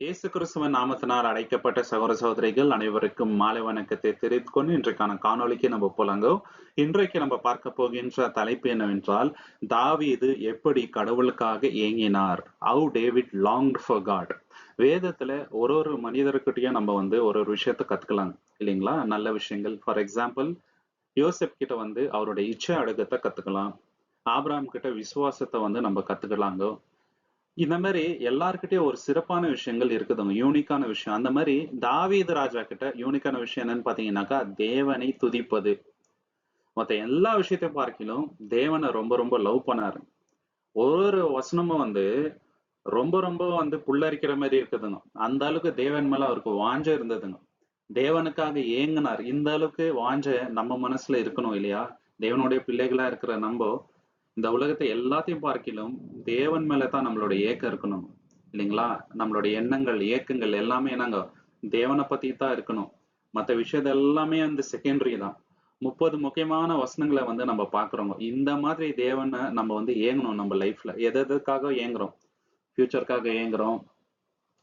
இயேசு கிறிஸ்துவின் நாமத்தினால் அழைக்கப்பட்ட சகோதர சகோதரிகள் அனைவருக்கும் மாலை வணக்கத்தை தெரிவித்துக் கொண்டு இன்றைக்கான காணொளிக்கு நம்ம போலாங்கோ. இன்றைக்கு நம்ம பார்க்க போகின்ற தலைப்பு என்னவென்றால், தாவீது எப்படி கடவுளுக்காக ஏங்கினார். How David longed for God. வேதத்துல ஒரு மனிதர்கிட்டயும் நம்ம ஒரு விஷயத்த கத்துக்கலாம் இல்லைங்களா? நல்ல விஷயங்கள். ஃபார் எக்ஸாம்பிள், யோசப் கிட்ட அவருடைய இச்சை அடக்கத்தை கத்துக்கலாம். ஆபிரகாம் கிட்ட விசுவாசத்தை நம்ம கத்துக்கலாங்க. இந்த மாதிரி எல்லார்கிட்டயும் ஒரு சிறப்பான விஷயங்கள் இருக்குதுங்க, யூனிக்கான விஷயம். அந்த மாதிரி தாவீது ராஜா கிட்ட யூனிக்கான விஷயம் என்னன்னு பாத்தீங்கன்னாக்கா, தேவனை துதிப்பது. மத்த எல்லா விஷயத்தையும் பார்க்கிலும் தேவனை ரொம்ப ரொம்ப லவ் பண்ணாரு. ஒரு வசனமும் ரொம்ப ரொம்ப புல்லரிக்கிற மாதிரி இருக்குதுங்க. அந்த அளவுக்கு தேவன் மேல அவருக்கு வாஞ்ச இருந்ததுங்க. தேவனுக்காக ஏங்கினார். இந்த அளவுக்கு வாஞ்ச நம்ம மனசுல இருக்கணும் இல்லையா? தேவனுடைய பிள்ளைகளா இருக்கிற நம்ம இந்த உலகத்தை எல்லாத்தையும் பார்க்கிலும் தேவன் மேலதான் நம்மளோட ஏக்கம் இருக்கணும் இல்லைங்களா? நம்மளுடைய எண்ணங்கள் ஏக்கங்கள் எல்லாமே என்னங்க, தேவனை பத்தி தான் இருக்கணும். மற்ற விஷயத்த எல்லாமே செகண்டரி தான். 30 முக்கியமான வசனங்களை நம்ம பாக்குறோம். இந்த மாதிரி தேவனை நம்ம ஏங்கணும். நம்ம லைஃப்ல எதுக்காக ஏங்குறோம்? ஃபியூச்சருக்காக ஏங்குறோம்.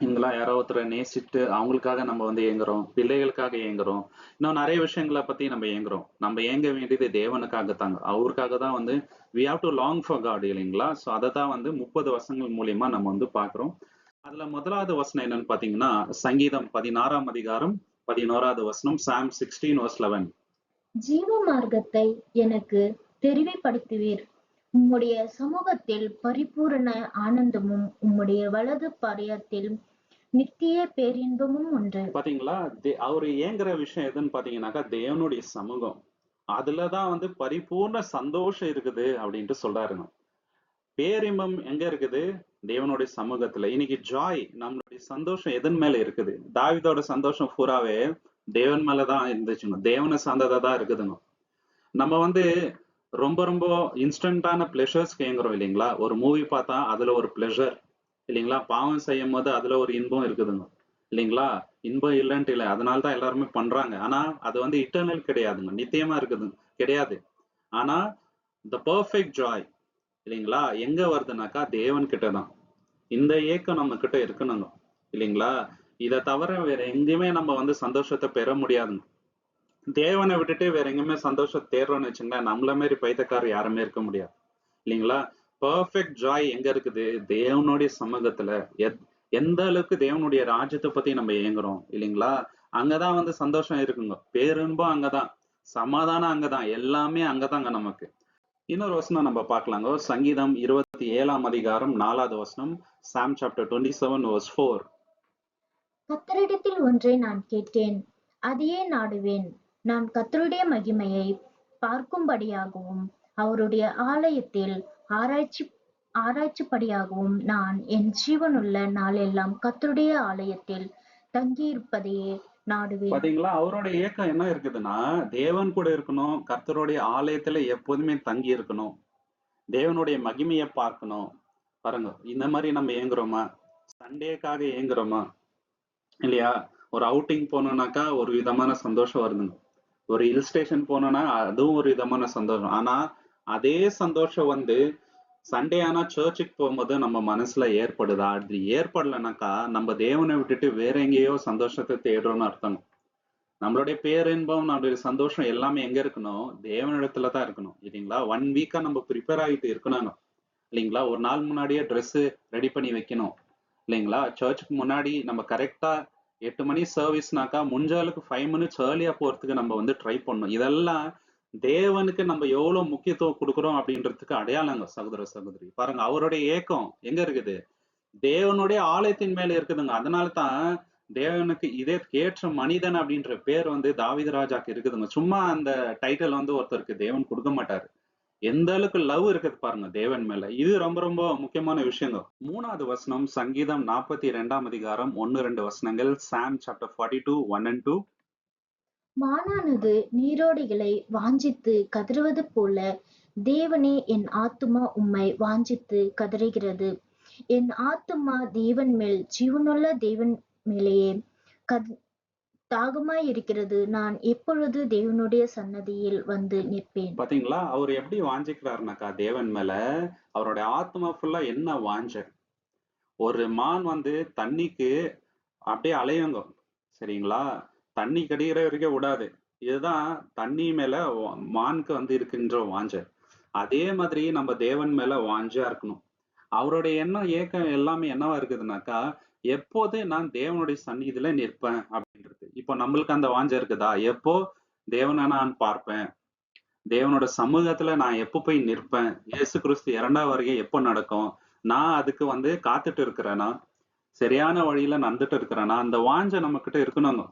இவங்கெல்லாம் யாரோ ஒருத்தரை நேசிட்டு அவங்களுக்காக நம்ம ஏங்குறோம். பிள்ளைகளுக்காக ஏங்குறோம். இன்னும் நிறைய விஷயங்களை பத்தி நம்ம ஏங்குறோம். நம்ம ஏங்க வேண்டியது தேவனுக்காக தாங்க. அவருக்காக தான் we have to long for God இல்லைங்களா? சோ அதை தான் 30 வசனங்கள் மூலியமா நம்ம பாக்குறோம். அதுல முதலாவது வசனம் என்னன்னு பாத்தீங்கன்னா, சங்கீதம் 16ஆம் அதிகாரம் 11வது வசனம், சாம் 16:11. ஜீவ மார்க்கத்தை எனக்கு தெரிவுபடுத்துவீர். உம்முடைய சமூகத்தில் பரிபூரண ஆனந்தமும் உம்முடைய வலது பாரியத்தில் நித்திய பேரின்பமும் உண்டு. பாத்தீங்களா? அவரு ஏங்குற விஷயம் எதுன்னு பாத்தீங்கன்னாக்கா, தேவனுடைய சமூகம். அதுலதான் பரிபூர்ண சந்தோஷம் இருக்குது அப்படின்ட்டு சொல்றாருங்க. பேரின்பம் எங்க இருக்குது? தேவனுடைய சமூகத்துல. இன்னைக்கு ஜாய், நம்மளுடைய சந்தோஷம் எதன் மேல இருக்குது? தாவீதோட சந்தோஷம் பூராவே தேவன் மேலதான் இருந்துச்சுங்க. தேவனை சார்ந்ததா தான் இருக்குதுங்க. நம்ம ரொம்ப ரொம்ப இன்ஸ்டன்டான பிளஷர்ஸ்க்கு ஏங்குறோம் இல்லைங்களா? ஒரு மூவி பார்த்தா அதுல ஒரு பிளஷர் இல்லைங்களா? பாவம் செய்யும் போது அதுல ஒரு இன்பம் இருக்குதுங்க இல்லைங்களா? இன்பம் இல்லைன்ட்டு இல்லை, அதனாலதான் எல்லாருமே பண்றாங்க. ஆனா அது இட்டர்னல் கிடையாதுங்க, நித்தியமா இருக்குது கிடையாது. ஆனா த பர்ஃபெக்ட் ஜாய் இல்லைங்களா எங்க வருதுனாக்கா, தேவன் கிட்டதான். இந்த ஏக்கம் நம்ம கிட்ட இருக்கணுங்க இல்லைங்களா? இதை தவிர வேற எங்கேயுமே நம்ம சந்தோஷத்தை பெற முடியாதுங்க. தேவனை விட்டுட்டு வேற எங்கேயுமே சந்தோஷத்தை தேடுறோம்னு வச்சுங்களேன், நம்மள மாரி பைத்தியக்காரர் யாருமே இருக்க முடியாது இல்லைங்களா? பர்ஃபெக்ட் ஜாய் எங்க இருக்குது? தேவனுடைய சமூகத்துல. எந்த அளவுக்கு தேவனுடைய ராஜ்யத்தை பத்தி நம்ம ஏங்குறோம் இல்லைங்களா? அங்கதான் சந்தோஷம் இருக்குங்க. பேரின்பம் அங்கதான், சமாதானம் அங்கதான், எல்லாமே அங்கதாங்க நமக்கு. இன்னொரு வசனம் நம்ம பார்க்கலாங்க. சங்கீதம் 27ஆம் அதிகாரம் 4வது வசனம், சாம் சாப்டர் 27:4. கர்த்தரிடத்தில் ஒன்றை நான் கேட்டேன், அதையே நாடுவேன். நான் கர்த்தருடைய மகிமையை பார்க்கும்படியாகவும் அவருடைய ஆலயத்தில் ஆராய்ச்சிப்படியாகவும் நான் என் ஜீவனுள்ள நாளெல்லாம் கர்த்தருடைய ஆலயத்தில் தங்கியிருப்பதையே நாடுவேன். பாத்தீங்களா? அவரோட ஏக்கம் என்ன இருக்குதுன்னா, தேவன் கூட இருக்கணும், கர்த்தருடைய ஆலயத்துல எப்போதுமே தங்கி இருக்கணும், தேவனுடைய மகிமையை பார்க்கணும். பாருங்க, இந்த மாதிரி நம்ம ஏங்குறோமா? சண்டேக்காக ஏங்குறோமா இல்லையா? ஒரு அவுட்டிங் போனோம்னாக்கா ஒரு விதமான சந்தோஷம் வருதுங்க. ஒரு ஹில் ஸ்டேஷன் போனோம்னா அதுவும் ஒரு விதமான சந்தோஷம். ஆனா அதே சந்தோஷம் சண்டே ஆனா சர்ச்சுக்கு போகும்போது நம்ம மனசுல ஏற்படுதா? அது ஏற்படலைனாக்கா நம்ம தேவனை விட்டுட்டு வேற எங்கேயோ சந்தோஷத்தை தேடுறோம்னு அர்த்தம். நம்மளுடைய பேரின்பம், நம்மளுடைய சந்தோஷம் எல்லாமே எங்க இருக்கணும்? தேவனிடத்துல தான் இருக்கணும் இல்லைங்களா? 1 வீக்கா நம்ம ப்ரிப்பேர் ஆகிட்டு இருக்கணும் இல்லைங்களா? ஒரு நாள் முன்னாடியே ட்ரெஸ் ரெடி பண்ணி வைக்கணும் இல்லைங்களா? சர்ச்சுக்கு முன்னாடி நம்ம கரெக்டா 8 மணி சர்வீஸ்னாக்கா முடிஞ்ச அளவுக்கு 5 மினிட்ஸ் ஏர்லியா போறதுக்கு நம்ம ட்ரை பண்ணணும். இதெல்லாம் தேவனுக்கு நம்ம எவ்வளவு முக்கியத்துவம் கொடுக்குறோம் அப்படின்றதுக்கு அடையாளங்க சகோதர சகோதரி. பாருங்க, அவருடைய ஏக்கம் எங்க இருக்குது? தேவனுடைய ஆலயத்தின் மேல இருக்குதுங்க. அதனாலதான் தேவனுக்கு இதே ஏற்ற மனிதன் அப்படின்ற பேர் தாவீது ராஜாக்கு இருக்குதுங்க. சும்மா அந்த டைட்டில் ஒருத்தருக்கு தேவன் கொடுக்க மாட்டாரு. எந்த அளவுக்கு லவ் இருக்குது பாருங்க தேவன் மேல. இது ரொம்ப ரொம்ப முக்கியமான விஷயங்க. 3வது வசனம், சங்கீதம் 42ஆம் அதிகாரம் 1-2 வசனங்கள், சாம் சாப்டர் 42, 1 and 2. மானானது நீரோடைகளை வாஞ்சித்து கதறுவது போல தேவனே, என் ஆத்துமா உம்மை வாஞ்சித்து கதறுகிறது. என் ஆத்துமா தேவன் மேல், ஜீவனுள்ள தேவன் மேலேயே தாகமாய் இருக்கிறது. நான் எப்பொழுது தேவனுடைய சன்னதியில் நிற்பேன். பாத்தீங்களா? அவர் எப்படி வாஞ்சிக்கிறாருனாக்கா தேவன் மேல, அவருடைய ஆத்மா ஃபுல்லா என்ன வாஞ்ச. ஒரு மான் தண்ணிக்கு அப்படியே அலையுங்க. சரிங்களா? தண்ணி கிடைக்கிற வரைக்கும் விடாது. இதுதான் தண்ணி மேல மானுக்கு வந்து இருக்கின்ற வாஞ்சை. அதே மாதிரி நம்ம தேவன் மேல வாஞ்சையா இருக்கணும். அவருடைய எண்ணம், ஏக்கம் எல்லாமே என்னவா இருக்குதுன்னாக்கா, எப்போது நான் தேவனுடைய சந்நிதியில நிற்பேன் அப்படின்றது. இப்போ நம்மளுக்கு அந்த வாஞ்சை இருக்குதா? எப்போ தேவனை நான் பார்ப்பேன்? தேவனோட சமூகத்துல நான் எப்போ போய் நிற்பேன்? இயேசு கிறிஸ்து 2வது வருகை எப்போ நடக்கும்? நான் அதுக்கு வந்து காத்துட்டு இருக்கிறேனா? சரியான வழியில நடந்துட்டு இருக்கிறேனா? அந்த வாஞ்சை நம்மகிட்ட இருக்கணுங்க.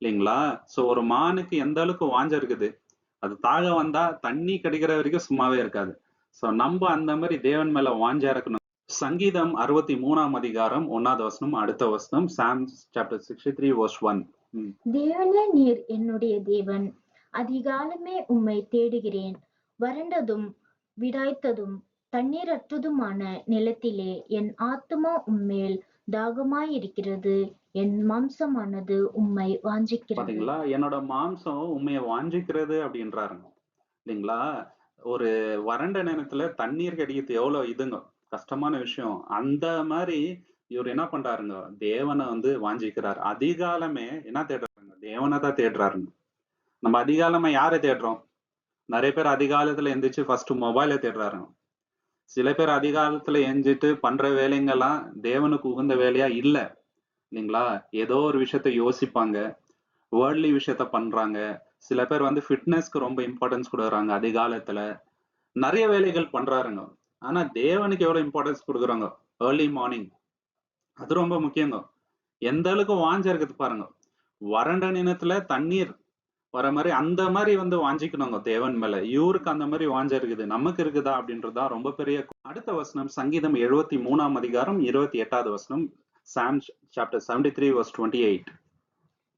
இல்லைங்களா? சோ ஒரு மானுக்கு எந்த அளவுக்கு வாஞ்சை இருக்குது, அது தாக வந்தா தண்ணி கிடைக்கிற வரைக்கும் சும்மாவே இருக்காது. சோ நம்ம அந்த மாதிரி தேவன் மேல வாஞ்சையா இருக்கணும். சங்கீதம் 63ஆம் அதிகாரம் 1வது வசனம், அடுத்த வசனம், Psalms chapter 63 verse 1. தேவனே நீர் என்னுடைய தேவன், அதிகாலமே உம்மை தேடுகிறேன். வறண்டதும் விடாய்த்ததும் தண்ணீரற்றதுமான நிலத்திலே என் ஆத்துமா உம்மேல் தாகமாயிருக்கிறது. என் மாம்சமானது உம்மை வாஞ்சிக்கிறது. பாத்தீங்களா? என்னோட மாம்சம் உண்மைய வாஞ்சிக்கிறது அப்படின்றாருங்க. இல்லைங்களா? ஒரு வறண்ட நேரத்துல தண்ணீர் கிடைக்கிறது எவ்வளவு இதுங்க கஷ்டமான விஷயம். அந்த மாதிரி இவர் என்ன பண்றாருங்க, தேவனை வந்து வாஞ்சிக்கிறார். அதிகாலமே என்ன தேடுறாருங்க, தேவனை தான் தேடுறாருங்க. நம்ம அதிகாலமா யாரை தேடுறோம்? நிறைய பேர் அதிகாலத்துல எந்திரிச்சு ஃபர்ஸ்ட் மொபைலை தேடுறாருங்க. சில பேர் அதிகாலத்துல எஞ்சிட்டு பண்ற வேலைங்கெல்லாம் தேவனுக்கு உகந்த வேலையா இல்ல. இல்லைங்களா? ஏதோ ஒரு விஷயத்த யோசிப்பாங்க, வேர்ல்ட்லி விஷயத்த பண்றாங்க. சில பேர் வந்து ஃபிட்னஸ்க்கு ரொம்ப இம்பார்ட்டன்ஸ் கொடுக்குறாங்க அதிகாலத்துல. நிறைய வேலைகள் பண்றாருங்க. ஆனா தேவனுக்கு எவ்வளவு இம்பார்ட்டன்ஸ் கொடுக்குறாங்க? Early morning. அது ரொம்ப முக்கியங்க. எந்த அளவுக்கு வாஞ்சை இருக்குது பாருங்க. வறண்ட நிலத்துல தண்ணீர் வர மாதிரி அந்த மாதிரி வந்து வாஞ்சிக்கணுங்க தேவன் மேல. இவருக்கு அந்த மாதிரி வாஞ்சை இருக்குது, நமக்கு இருக்குதா அப்படின்றதுதான் ரொம்ப பெரிய அடுத்த வசனம். சங்கீதம் 73ஆம் அதிகாரம் 28வது வசனம், Psalms chapter 73 verse 28.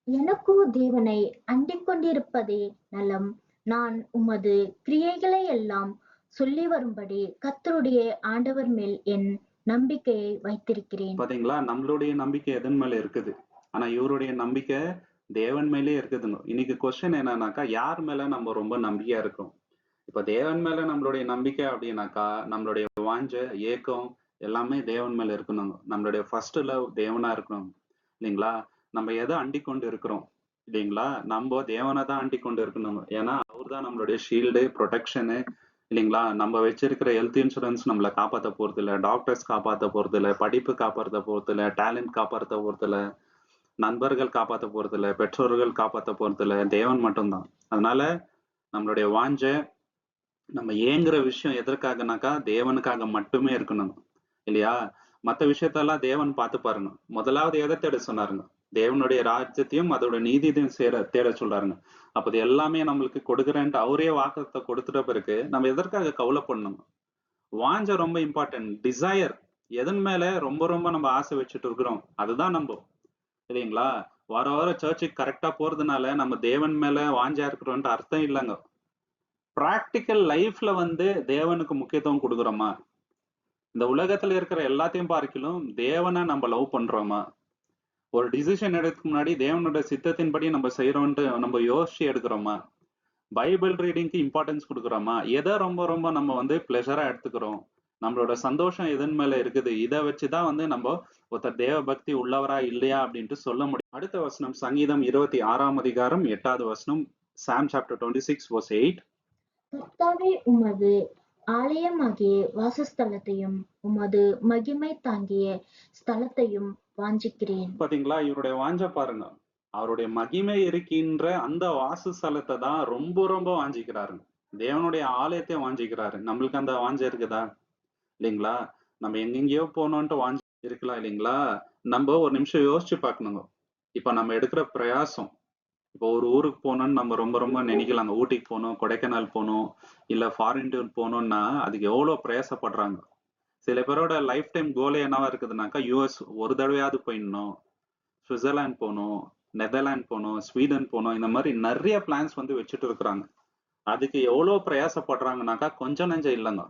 எனக்கோ தேவனை அண்டிக் கொண்டிருப்பதே நலம். நான் உமது கிரியைகளை எல்லாம் சொல்லி வரும்படி கர்த்தருடைய ஆண்டவர் மேல் என் நம்பிக்கையை வைத்திருக்கிறேன். பாத்தீங்களா? நம்மளுடைய நம்பிக்கை எதன் மேல இருக்குது? ஆனா இவருடைய நம்பிக்கை தேவன் மேலே இருக்குதுங்க. இன்னைக்கு கொஸ்டின் என்னன்னாக்கா, யார் மேல நம்ம ரொம்ப நம்பிக்கையா இருக்கோம்? இப்ப தேவன் மேல நம்மளுடைய நம்பிக்கை அப்படின்னாக்கா, நம்மளுடைய வாஞ்சை, ஏக்கம் எல்லாமே தேவன் மேல இருக்கணுங்க. நம்மளுடைய ஃபர்ஸ்ட் லவ் தேவனா இருக்கணும். இல்லைங்களா? நம்ம எதை அண்டிக் கொண்டு இருக்கிறோம்? இல்லைங்களா? நம்ம தேவனை தான் அண்டிக் கொண்டு இருக்கணும். ஏன்னா அவர் தான் நம்மளுடைய ஷீல்டு, ப்ரொடெக்ஷனு. இல்லைங்களா? நம்ம வச்சிருக்கிற ஹெல்த் இன்சூரன்ஸ் நம்மளை காப்பாற்ற போறது இல்ல, டாக்டர்ஸ் காப்பாற்ற போறது இல்ல, படிப்பு காப்பாற்ற போறது இல்ல, டேலண்ட் காப்பாற்ற போறது இல்ல, நண்பர்கள் காப்பாற்ற போறது இல்ல, பெற்றோர்கள் காப்பாற்ற போறது இல்ல, தேவன் மட்டும்தான். அதனால நம்மளுடைய வாஞ்சை, நம்ம ஏங்குற விஷயம் எதற்காகனாக்கா தேவனுக்காக மட்டுமே இருக்கணும். இல்லையா? மத்த விஷயத்தெல்லாம் தேவன் பார்த்து பாருங்க. முதலாவது எதை தேட சொன்னாருங்க? தேவனுடைய ராஜ்யத்தையும் அதோட நீதியையும் தேட சொல்றாருங்க. அப்ப இது எல்லாமே நம்மளுக்கு கொடுக்குறேன்ட்டு அவரே வாக்குத்தத்தை கொடுத்துட்ட பிறகு நம்ம எதற்காக கவலைப்படணும்? வாஞ்சை ரொம்ப இம்பார்ட்டன்ட். டிசையர் எதன் மேல ரொம்ப ரொம்ப நம்ம ஆசை வச்சுட்டு இருக்கிறோம், அதுதான் நம்ம. இல்லைங்களா? வார வாரம் சர்ச்சுக்கு கரெக்டா போறதுனால நம்ம தேவன் மேல வாஞ்சா இருக்கிறோம்ன்ற அர்த்தம் இல்லைங்க. பிராக்டிக்கல் லைஃப்ல வந்து தேவனுக்கு முக்கியத்துவம் கொடுக்குறோமா? இந்த உலகத்துல இருக்கிற எல்லாத்தையும் பார்க்கிலும் தேவனை நம்ம லவ் பண்றோமா? ஒரு டிசிஷன் எடுக்க முன்னாடி தேவனோட சித்தத்தின்படி நம்ம செய்யறோம்ட்டு நம்ம யோசிச்சு எடுக்கிறோமா? Bible ரீடிங்க்கு importance கொடுக்குறோமா? எதை ரொம்ப ரொம்ப நம்ம வந்து பிளஷரா எடுத்துக்கிறோம்? நம்மளோட சந்தோஷம் எதன் மேல இருக்குது? இதை வச்சுதான் வந்து நம்ம ஒருத்தர் தேவ பக்தி உள்ளவரா இல்லையா அப்படின்ட்டு சொல்ல முடியும். அடுத்த வசனம் சங்கீதம் 26ஆம் அதிகாரம் 8வது வசனம், Psalm chapter 26 verse 8. கர்த்தாவே, உமது ஆலயமாகிய வாசஸ்தலத்தையும் உமது மகிமை தாங்கிய ஸ்தலத்தையும் வாஞ்சிக்கிறேன். பாத்தீங்களா? இவருடைய வாஞ்ச பாருங்க. அவருடைய மகிமை இருக்கின்ற அந்த வாசஸ்தலத்தை தான் ரொம்ப ரொம்ப வாஞ்சிக்கிறாருங்க. தேவனுடைய ஆலயத்தை வாஞ்சிக்கிறாரு. நம்மளுக்கு அந்த வாஞ்சை இருக்குதா? இல்லைங்களா? நம்ம எங்கெங்கேயோ போகணும்ட்டு வாஞ்சி இருக்கலாம். இல்லைங்களா? நம்ம ஒரு நிமிஷம் யோசிச்சு பார்க்கணுங்க. இப்ப நம்ம எடுக்கிற பிரயாசம், இப்போ ஒரு ஊருக்கு போகணும்னு நம்ம ரொம்ப ரொம்ப நினைக்கலாங்க. ஊட்டிக்கு போகணும், கொடைக்கானல் போகணும், இல்ல ஃபாரின் டூர் போகணும்னா அதுக்கு எவ்வளவு பிரயாசப்படுறாங்க. சில பேரோட லைஃப் டைம் கோலே என்னவா இருக்குதுனாக்கா, யுஎஸ் ஒரு தடவையாவது போயிடணும், சுவிட்சர்லாந்து போகணும், நெதர்லாந்து போகணும், ஸ்வீடன் போகணும், இந்த மாதிரி நிறைய பிளான்ஸ் வந்து வச்சுட்டு இருக்கிறாங்க. அதுக்கு எவ்வளவு பிரயாசப்படுறாங்கனாக்கா கொஞ்சம் நெஞ்சம் இல்லைங்க.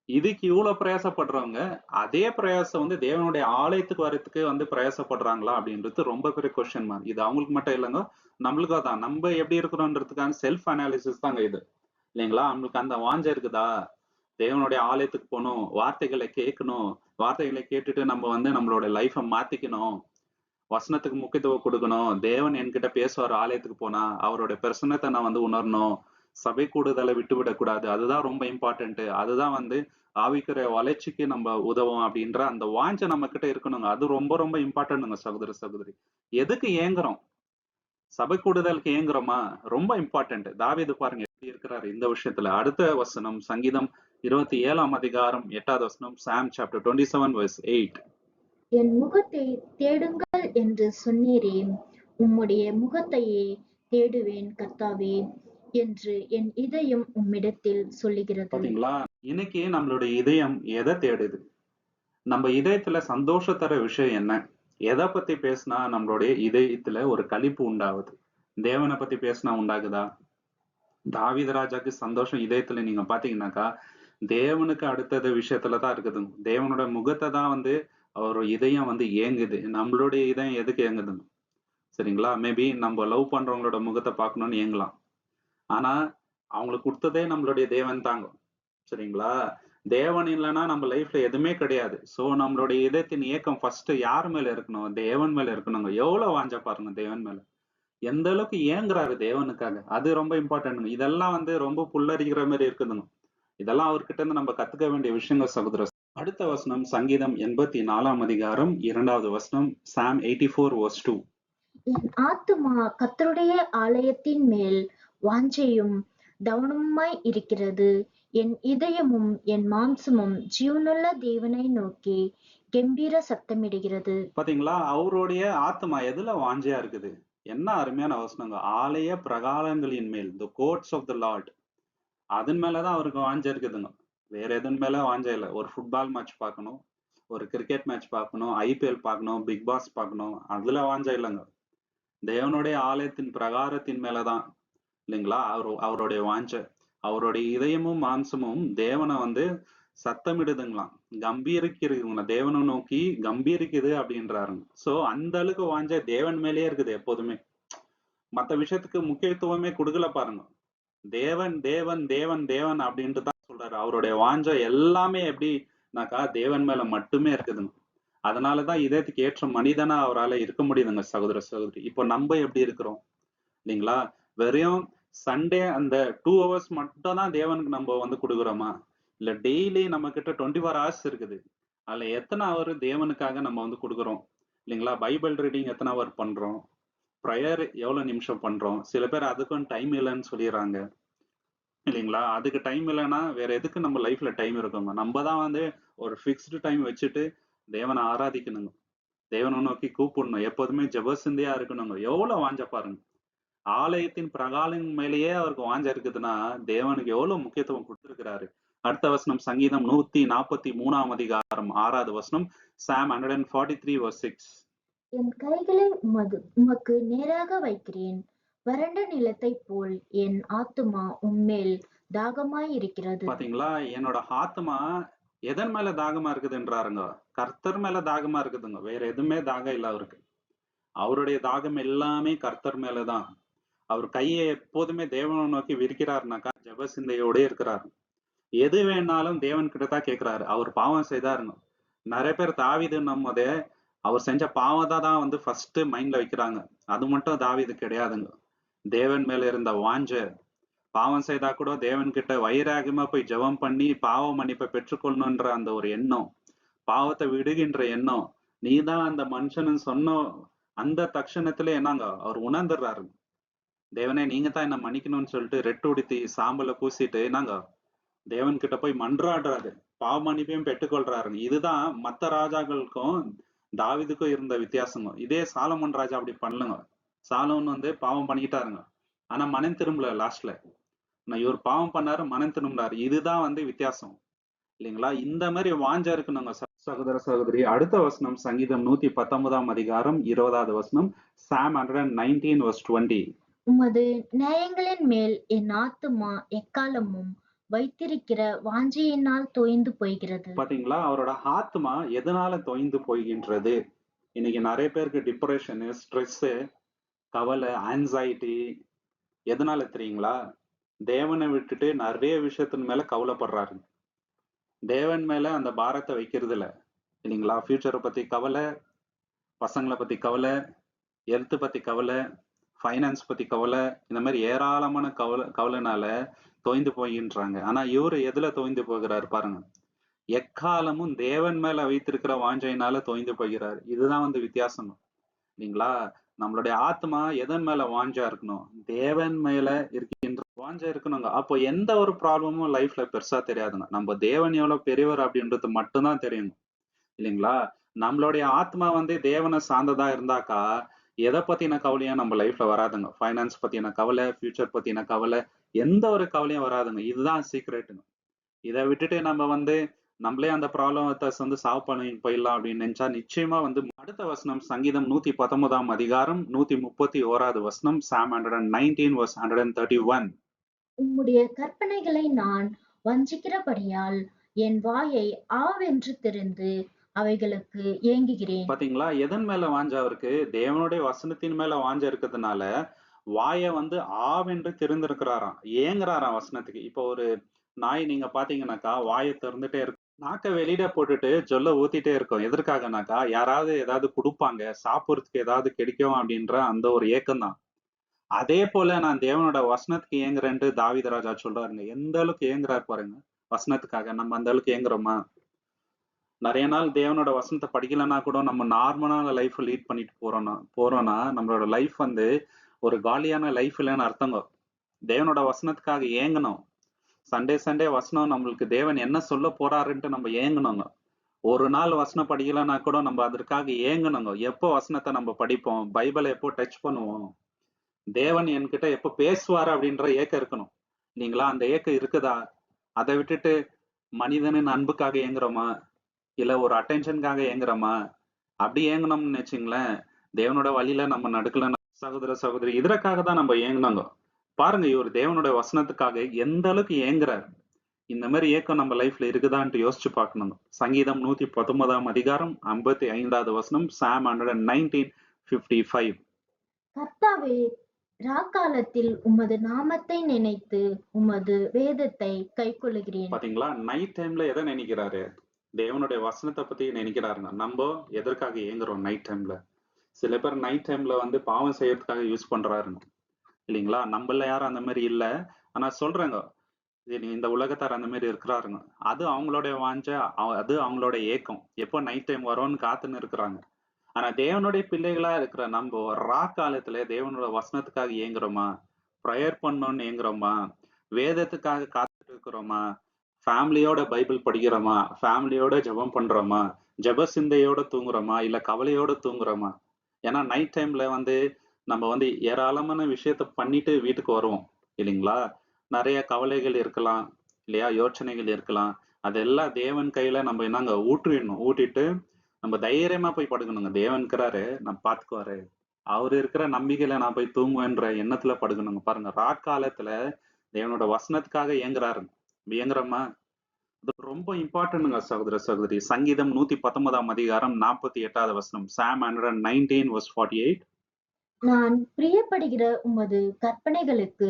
இதுக்கு இவ்வளவு பிரயாசப்படுறவங்க அதே பிரயாசம் வந்து தேவனுடைய ஆலயத்துக்கு வர்றதுக்கு வந்து பிரயாசப்படுறாங்களா அப்படின்றது ரொம்ப பெரிய கொஸ்டின் மார்க். இது அவங்களுக்கு மட்டும் இல்லைங்க, நம்மளுக்கும் தான். நம்ம எப்படி இருக்கிறோன்றதுக்கான செல்ஃப் அனாலிசிஸ் தாங்க இது. இல்லைங்களா? நம்மளுக்கு அந்த வாஞ்சை இருக்குதா? தேவனுடைய ஆலயத்துக்கு போகணும், வார்த்தைகளை கேட்கணும், வார்த்தைகளை கேட்டுட்டு நம்ம வந்து நம்மளோட லைஃபை மாத்திக்கணும், வசனத்துக்கு முக்கியத்துவம் கொடுக்கணும். தேவன் என்கிட்ட பேசுவார் ஆலயத்துக்கு போனா. அவருடைய பிரசன்னத்த நான் வந்து உணரணும். சபை கூடுதலை விட்டுவிடக் கூடாது. அதுதான் ரொம்ப இம்பார்ட்டன்ட். அதுதான் வந்து ஆவிக்குரிய வளர்ச்சிக்கு நம்ம உதவும் அப்படின்ற அந்த வாஞ்சை நம்ம கிட்ட இருக்கணுங்க. அது ரொம்ப ரொம்ப இம்பார்ட்டன்ட்ங்க சகோதர சகோதரி. எதுக்கு ஏங்குறோம்? சபை கூடுதலுக்கு ஏங்குறோமா? ரொம்ப இம்பார்ட்டன்ட். தாவீது பாருங்க எப்படி இருக்கிறாரு இந்த விஷயத்துல. அடுத்த வசனம் சங்கீதம் 27ஆம் அதிகாரம் 8வது வசனம். சாம் சாப்டர் 27 verse 8. என் முகத்தை தேடுங்கள் என்று சொன்னீரே, உம்முடைய முகத்தையே தேடுவேன் கர்த்தாவே என்று என் இதயம் உம்மிடத்தில் சொல்லுகிறது. பாத்தீங்களா? இன்னைக்கு நம்மளுடைய இதயம் எதை தேடுது? நம்ம இதயத்துல சந்தோஷம் தர விஷயம் என்ன? எதை பத்தி பேசினா நம்மளுடைய இதயத்துல ஒரு களிப்பு உண்டாகுது? தேவனை பத்தி பேசினா உண்டாகுதா? தாவீது ராஜாக்கு சந்தோஷம் இதயத்துல நீங்க பாத்தீங்கன்னாக்கா, தேவனுக்கு அடுத்தது விஷயத்துலதான் இருக்குது. தேவனோட முகத்தை தான் வந்து அவர் இதயம் வந்து ஏங்குது. நம்மளுடைய இதயம் எதுக்கு ஏங்குதுங்க? சரிங்களா? மேபி நம்ம லவ் பண்றவங்களோட முகத்தை பார்க்கணும்னு ஏங்கலாம். ஆனா அவங்களுக்கு கொடுத்ததே நம்மளுடைய தேவன் தாங்க. சரிங்களா? தேவன் இல்லைன்னா நம்ம லைஃப்ல எதுவுமே கிடையாது. சோ நம்மளுடைய இதயத்தின் ஏக்கம் ஃபர்ஸ்ட் யார் மேல இருக்கணும்? தேவன் மேல இருக்கணுங்க. எவ்வளவு வாஞ்ச பாருங்க தேவன் மேல. எந்த அளவுக்கு ஏங்குறாரு தேவனுக்காக. அது ரொம்ப இம்பார்ட்டன்ட்ங்க. இதெல்லாம் வந்து ரொம்ப புல்லரிக்கிற மாதிரி இருக்குதுங்க. இதெல்லாம் அவர்கிட்ட இருந்து நம்ம கத்துக்க வேண்டிய விஷயங்கள் சகோதர. அடுத்த வசனம் சங்கீதம் 84ஆம் அதிகாரம் 2வது வசனம். சாம் 84 verse 2. என் ஆத்துமா கர்த்தருடைய ஆலயத்தின் மேல் வாஞ்சையும் தவனமுமாய் இருக்கிறது. என் இதயமும் என் மாம்சமும் ஜீவனுள்ள தேவனை நோக்கி கெம்பீர சத்தமிடுகிறது. பாத்தீங்களா? அவருடைய ஆத்மா எதுல வாஞ்சையா இருக்குது? என்ன அருமையான வசனங்க. ஆலய பிரகாரங்களின் மேல், the courts of the Lord. அதன் மேலதான் அவருக்கு வாஞ்சை இருக்குதுங்க. வேற எதன் மேல வாஞ்சை இல்லை. ஒரு ஃபுட்பால் மேட்ச் பார்க்கணும், ஒரு கிரிக்கெட் மேட்ச் பார்க்கணும், ஐபிஎல் பார்க்கணும், பிக் பாஸ் பார்க்கணும், அதுல வாஞ்சை இல்லைங்க. தேவனுடைய ஆலயத்தின் பிரகாரத்தின் மேலதான் இல்லைங்களா அவருடைய வாஞ்சை. அவருடைய இதயமும் மாம்சமும் தேவனை வந்து சத்தமிடுதுங்களாம், கம்பீரிக்குதுங்களா, தேவனை நோக்கி கம்பீரிக்குது அப்படின்றாருங்க. சோ அந்த அளவுக்கு வாஞ்சை தேவன் மேலேயே இருக்குது எப்போதுமே. மத்த விஷயத்துக்கு முக்கியத்துவமே கொடுக்கல பாருங்க. தேவன் தேவன் தேவன் தேவன் அப்படின்ட்டு தான் சொல்றாரு. அவருடைய வாஞ்சை எல்லாமே எப்படின்னாக்கா தேவன் மேல மட்டுமே இருக்குதுங்க. அதனாலதான் இதயத்துக்கு ஏற்ற மனிதனா அவரால் இருக்க முடியுதுங்க சகோதர சகோதரி. இப்போ நம்ம எப்படி இருக்கிறோம் இல்லைங்களா? வெறும் சண்டே அந்த 2 hours மட்டும் தான் தேவனுக்கு நம்ம வந்து கொடுக்குறோமா? இல்ல டெய்லி நம்ம கிட்ட 24 hours இருக்குது. அதுல எத்தனை அவர் தேவனுக்காக நம்ம வந்து கொடுக்குறோம் இல்லைங்களா? பைபிள் ரீடிங் எத்தனை அவர் பண்றோம்? ப்ரேயர் எவ்வளவு நிமிஷம் பண்றோம்? சில பேர் அதுக்கும் டைம் இல்லைன்னு சொல்லிடுறாங்க இல்லைங்களா? அதுக்கு டைம் இல்லைன்னா வேற எதுக்கு நம்ம லைஃப்ல டைம் இருக்குங்க? நம்ம தான் வந்து ஒரு ஃபிக்ஸ்டு டைம் வச்சுட்டு தேவனை ஆராதிக்கணுங்க. தேவனை நோக்கி கூப்பிடணும். எப்போதுமே ஜெபசிந்தியா இருக்கணுங்க. எவ்வளவு வாஞ்ச பாருங்க. ஆலயத்தின் பிரகாரம் மேலேயே அவருக்கு வாஞ்ச இருக்குதுன்னா தேவனுக்கு எவ்வளவு முக்கியத்துவம் கொடுத்திருக்கிறாரு. அடுத்த வசனம் சங்கீதம் 143ஆம் அதிகாரம் 6வது வசனம். சாம் 143 verse 6. என் கைகளை உமக்கு நேராக வைக்கிறேன். வறண்ட நிலத்தைப் போல் என் ஆத்துமா உம்மேல் தாகமாய் இருக்கிறது. பாத்தீங்களா? என்னோட ஆத்மா எதன் மேல தாகமா இருக்குதுன்றாருங்க. கர்த்தர் மேல தாகமா இருக்குதுங்க. வேற எதுவுமே தாகம் இல்ல அவருக்கு. அவருடைய தாகம் எல்லாமே கர்த்தர் மேலதான். அவர் கையை எப்போதுமே தேவனை நோக்கி விரிக்கிறாருனாக்கா ஜெப சிந்தையோட இருக்கிறாரு. எது வேணாலும் தேவன் கிட்ட தான் கேட்கிறாரு. அவர் பாவம் செய்தாருங்க. நிறைய பேர் தாவீதுன்னும் போதே அவர் செஞ்ச பாவத்தை தான் வந்து ஃபர்ஸ்ட் மைண்ட்ல வைக்கிறாங்க. அது மட்டும் தாவீது கிடையாதுங்க. தேவன் மேல இருந்த வாஞ்ச, பாவம் செய்தா கூட தேவன் கிட்ட வைராகமா போய் ஜெபம் பண்ணி பாவ மன்னிப்பை பெற்றுக்கொள்ளணுன்ற அந்த ஒரு எண்ணம், பாவத்தை விடுகின்ற எண்ணம், நீதான் அந்த மனுஷன்னு சொன்ன அந்த தட்சணத்துல என்னங்க அவர் உணர்ந்துடுறாரு. தேவனே நீங்க தான் என்ன மன்னிக்கணும்னு சொல்லிட்டு ரெட்டு உடுத்தி சாம்பலை பூசிட்டு என்னங்க தேவன் கிட்ட போய் மன்றாடுறாரு. பாவ மன்னிப்பையும் பெற்றுக்கொள்றாரு. இதுதான் மத்த ராஜாக்களுக்கும் தாவீதுக்கும் இருந்த வித்தியாசங்க. இதே சாலமோன் ராஜா அப்படி பண்ணலங்க. சாலமோன் வந்து பாவம் பண்ணிக்கிட்டாருங்க. ஆனா மனம் திரும்பல லாஸ்ட்ல. இவர் பாவம் பண்ணாரு, மனம் திரும்பினாரு. இதுதான் வந்து வித்தியாசம் இல்லைங்களா? இந்த மாதிரி வாஞ்ச இருக்கணுங்க சகோதர சகோதரி. அடுத்த வசனம் சங்கீதம் 119ஆம் அதிகாரம் 20வது வசனம். சாம் 119 verse 20. உமது நியாயங்களின் மேல் என் ஆத்துமா எக்காலமும் வைத்திருக்கிற வாஞ்சையினால் தோய்ந்து போகிறது. பாத்தீங்களா? அவரோட ஆத்மா எதனால தோய்ந்து போகின்றது? இன்னைக்கு நிறைய பேருக்கு டிப்ரெஷனு, ஸ்ட்ரெஸ், கவலை, ஆன்சைட்டி எதனால தெரியுங்களா? தேவனை விட்டுட்டு நிறைய விஷயத்தின் மேல கவலைப்படுறாரு. தேவன் மேல அந்த பாரத்தை வைக்கிறது இல்ல இல்லைங்களா? ஃபியூச்சரை பத்தி கவலை, பசங்கள பத்தி கவலை, ஹெல்த் பத்தி கவலை, ஃபைனான்ஸ் பத்தி கவலை, இந்த மாதிரி ஏராளமான கவலைனால தோய்ந்து போகின்றாங்க. ஆனா இவரு எதுல தோய்ந்து போகிறாரு பாருங்க. எக்காலமும் தேவன் மேல வைத்திருக்கிற வாஞ்சையினால தோய்ந்து போகிறார். இதுதான் வந்து வித்தியாசம் இல்லைங்களா? நம்மளுடைய ஆத்மா எதன் மேல வாஞ்சா இருக்கணும்? தேவன் மேல இருக்கின்ற வாஞ்சை இருக்கணுங்க. அப்போ எந்த ஒரு ப்ராப்ளமும் லைஃப்ல பெருசா தெரியாதுங்க. நம்ம தேவன் எவ்வளவு பெரியவர் அப்படின்றது மட்டும்தான் தெரியும் இல்லைங்களா? நம்மளுடைய ஆத்மா வந்து தேவனை சார்ந்ததா இருந்தாக்கா எதை பத்தின கவலையும் நம்ம லைஃப்ல வராதுங்க. ஃபைனான்ஸ் பத்தின கவலை, ஃபியூச்சர் பத்தின கவலை, எந்த ஒரு கவலையும் வராதுங்க. இதுதான் சீக்ரெட்டுங்க. இதை விட்டுட்டு நம்ம வந்து நம்மளே அந்த ப்ராப்ளத்தை வந்து சால்வ் பண்ணி போயிடலாம் அப்படின்னு நினைச்சா நிச்சயமா வந்து அடுத்த வசனம் சங்கீதம் 119 அதிகாரம் 131 வசனம் Psalm 119 verse 131. உம்முடைய கற்பனைகளை நான் வஞ்சிக்கிறபடியால் என் வாயை ஆவென்று திறந்து அவைகளுக்கு ஏங்குகிறேன். பாத்தீங்களா எதன் மேல வாஞ்சா அவருக்கு? தேவனுடைய வசனத்தின் மேல வாஞ்சா இருக்கிறதுனால வாயை வந்து ஆவென்று திறந்திருக்கிறாராம், ஏங்குறாராம் வசனத்துக்கு. இப்போ ஒரு நாய் நீங்க பாத்தீங்கன்னாக்கா வாயை திறந்துட்டே இருக்கும், நாக்க வெளியில போட்டுட்டு ஜொல்ல ஊத்திட்டே இருக்கும். எதற்காகனாக்கா யாராவது ஏதாவது கொடுப்பாங்க, சாப்பிடுறதுக்கு ஏதாவது கிடைக்கும் அப்படின்ற அந்த ஒரு ஏக்கம் தான். அதே போல நான் தேவனோட வசனத்துக்கு ஏங்குறேன்ட்டு தாவீது ராஜா சொல்றாருங்க. எந்த அளவுக்கு ஏங்குறாரு பாருங்க வசனத்துக்காக. நம்ம அந்த அளவுக்கு ஏங்குறோமா? நிறைய நாள் தேவனோட வசனத்தை படிக்கலைன்னா கூட நம்ம நார்மலான லைஃப் லீட் பண்ணிட்டு போறோம்னா நம்மளோட லைஃப் வந்து ஒரு காலியான லைஃப் இல்லைன்னு அர்த்தங்க. தேவனோட வசனத்துக்காக ஏங்கணும். சண்டே சண்டே வசனம் நம்மளுக்கு தேவன் என்ன சொல்ல போறாருன்ட்டு நம்ம ஏங்கணுங்க. ஒரு நாள் வசனம் படிக்கலைன்னா கூட நம்ம அதற்காக ஏங்கணுங்க. எப்போ வசனத்தை நம்ம படிப்போம், பைபிளை எப்போ டச் பண்ணுவோம், தேவன் என்கிட்ட எப்போ பேசுவாரு அப்படின்ற ஏக்கம் இருக்கணும் இல்லைங்களா? அந்த ஏக்கம் இருக்குதா? அதை விட்டுட்டு மனிதனின் அன்புக்காக ஏங்குறோமா, இல்ல ஒரு அட்டென்ஷனுக்காக ஏங்குறோமா? அப்படி ஏங்கணும்னு வச்சுங்களேன், தேவனோட வழியில நம்ம நடக்கலன்னா சகோதர சகோதரி இதற்காக தான் நம்ம ஏங்கணுங்க. பாருங்க இவர் தேவனோட வசனத்துக்காக எந்த அளவுக்கு ஏங்குறாரு. இந்த மாதிரி ஏக்கம் நம்ம லைஃப்ல இருக்குதான்ட்டு யோசிச்சு பார்க்கணுங்க. சங்கீதம் 119 அதிகாரம் 55 வசனம் Psalm 119:55. கர்த்தாவே, ராக்காலத்தில் உமது நாமத்தை நினைத்து உமது வேதத்தை கைக்கொள்ளுகிறேன். பாத்தீங்களா நைட் டைம்ல எதை நினைக்கிறாரு? தேவனுடைய வசனத்தை பத்தி நினைக்கிறாருங்க. நம்ம எதற்காக ஏங்குறோம் நைட் டைம்ல? சில பேர் நைட் டைம்ல வந்து பாவம் செய்யறதுக்காக யூஸ் பண்றாருங்க இல்லைங்களா? நம்மள யாரும் அந்த மாதிரி இல்ல. ஆனா சொல்றேங்க, இந்த உலகத்தார் அந்த மாதிரி இருக்கிறாருங்க. அது அவங்களுடைய வாஞ்சை, அது அவங்களோட ஏக்கம். எப்போ நைட் டைம் வரும்னு காத்துன்னு இருக்கிறாங்க. ஆனா தேவனுடைய பிள்ளைகளா இருக்கிற நம்ம காலத்துல தேவனோட வசனத்துக்காக ஏங்குறோமா? ப்ரேயர் பண்ணணும்னு ஏங்குறோமா? வேதத்துக்காக காத்துட்டு இருக்கிறோமா? ஃபேமிலியோட பைபிள் படிக்கிறோமா? ஃபேமிலியோட ஜெபம் பண்றோமா? ஜெப சிந்தையோட தூங்குறோமா? இல்ல கவலையோட தூங்குறோமா? ஏன்னா நைட் டைம்ல வந்து நம்ம வந்து ஏராளமான விஷயத்த பண்ணிட்டு வீட்டுக்கு வருவோம் இல்லைங்களா? நிறைய கவலைகள் இருக்கலாம் இல்லையா? யோசனைகள் இருக்கலாம். அதெல்லாம் தேவன் கையில நம்ம என்னங்க ஊற்றிடணும். ஊட்டிட்டு நம்ம தைரியமா போய் படுக்கணுங்க. தேவன் இருக்கிறாரு, நான் பாத்துக்குவாரு, அவரு இருக்கிற நம்பிக்கையில நான் போய் தூங்குவேன்ற எண்ணத்துல படுக்கணுங்க. பாருங்க காலத்துல தேவனோட வசனத்துக்காக ஏங்குறாரு. ஏங்குறோமா? அது ரொம்ப இம்பார்ட்டன்ட்ங்க சகோதர சகோதரி. சங்கீதம் 119 அதிகாரம் 48 வசனம் Psalm 119 verse 48. நான் பிரியப்படுகிற உமது கற்பனைகளுக்கு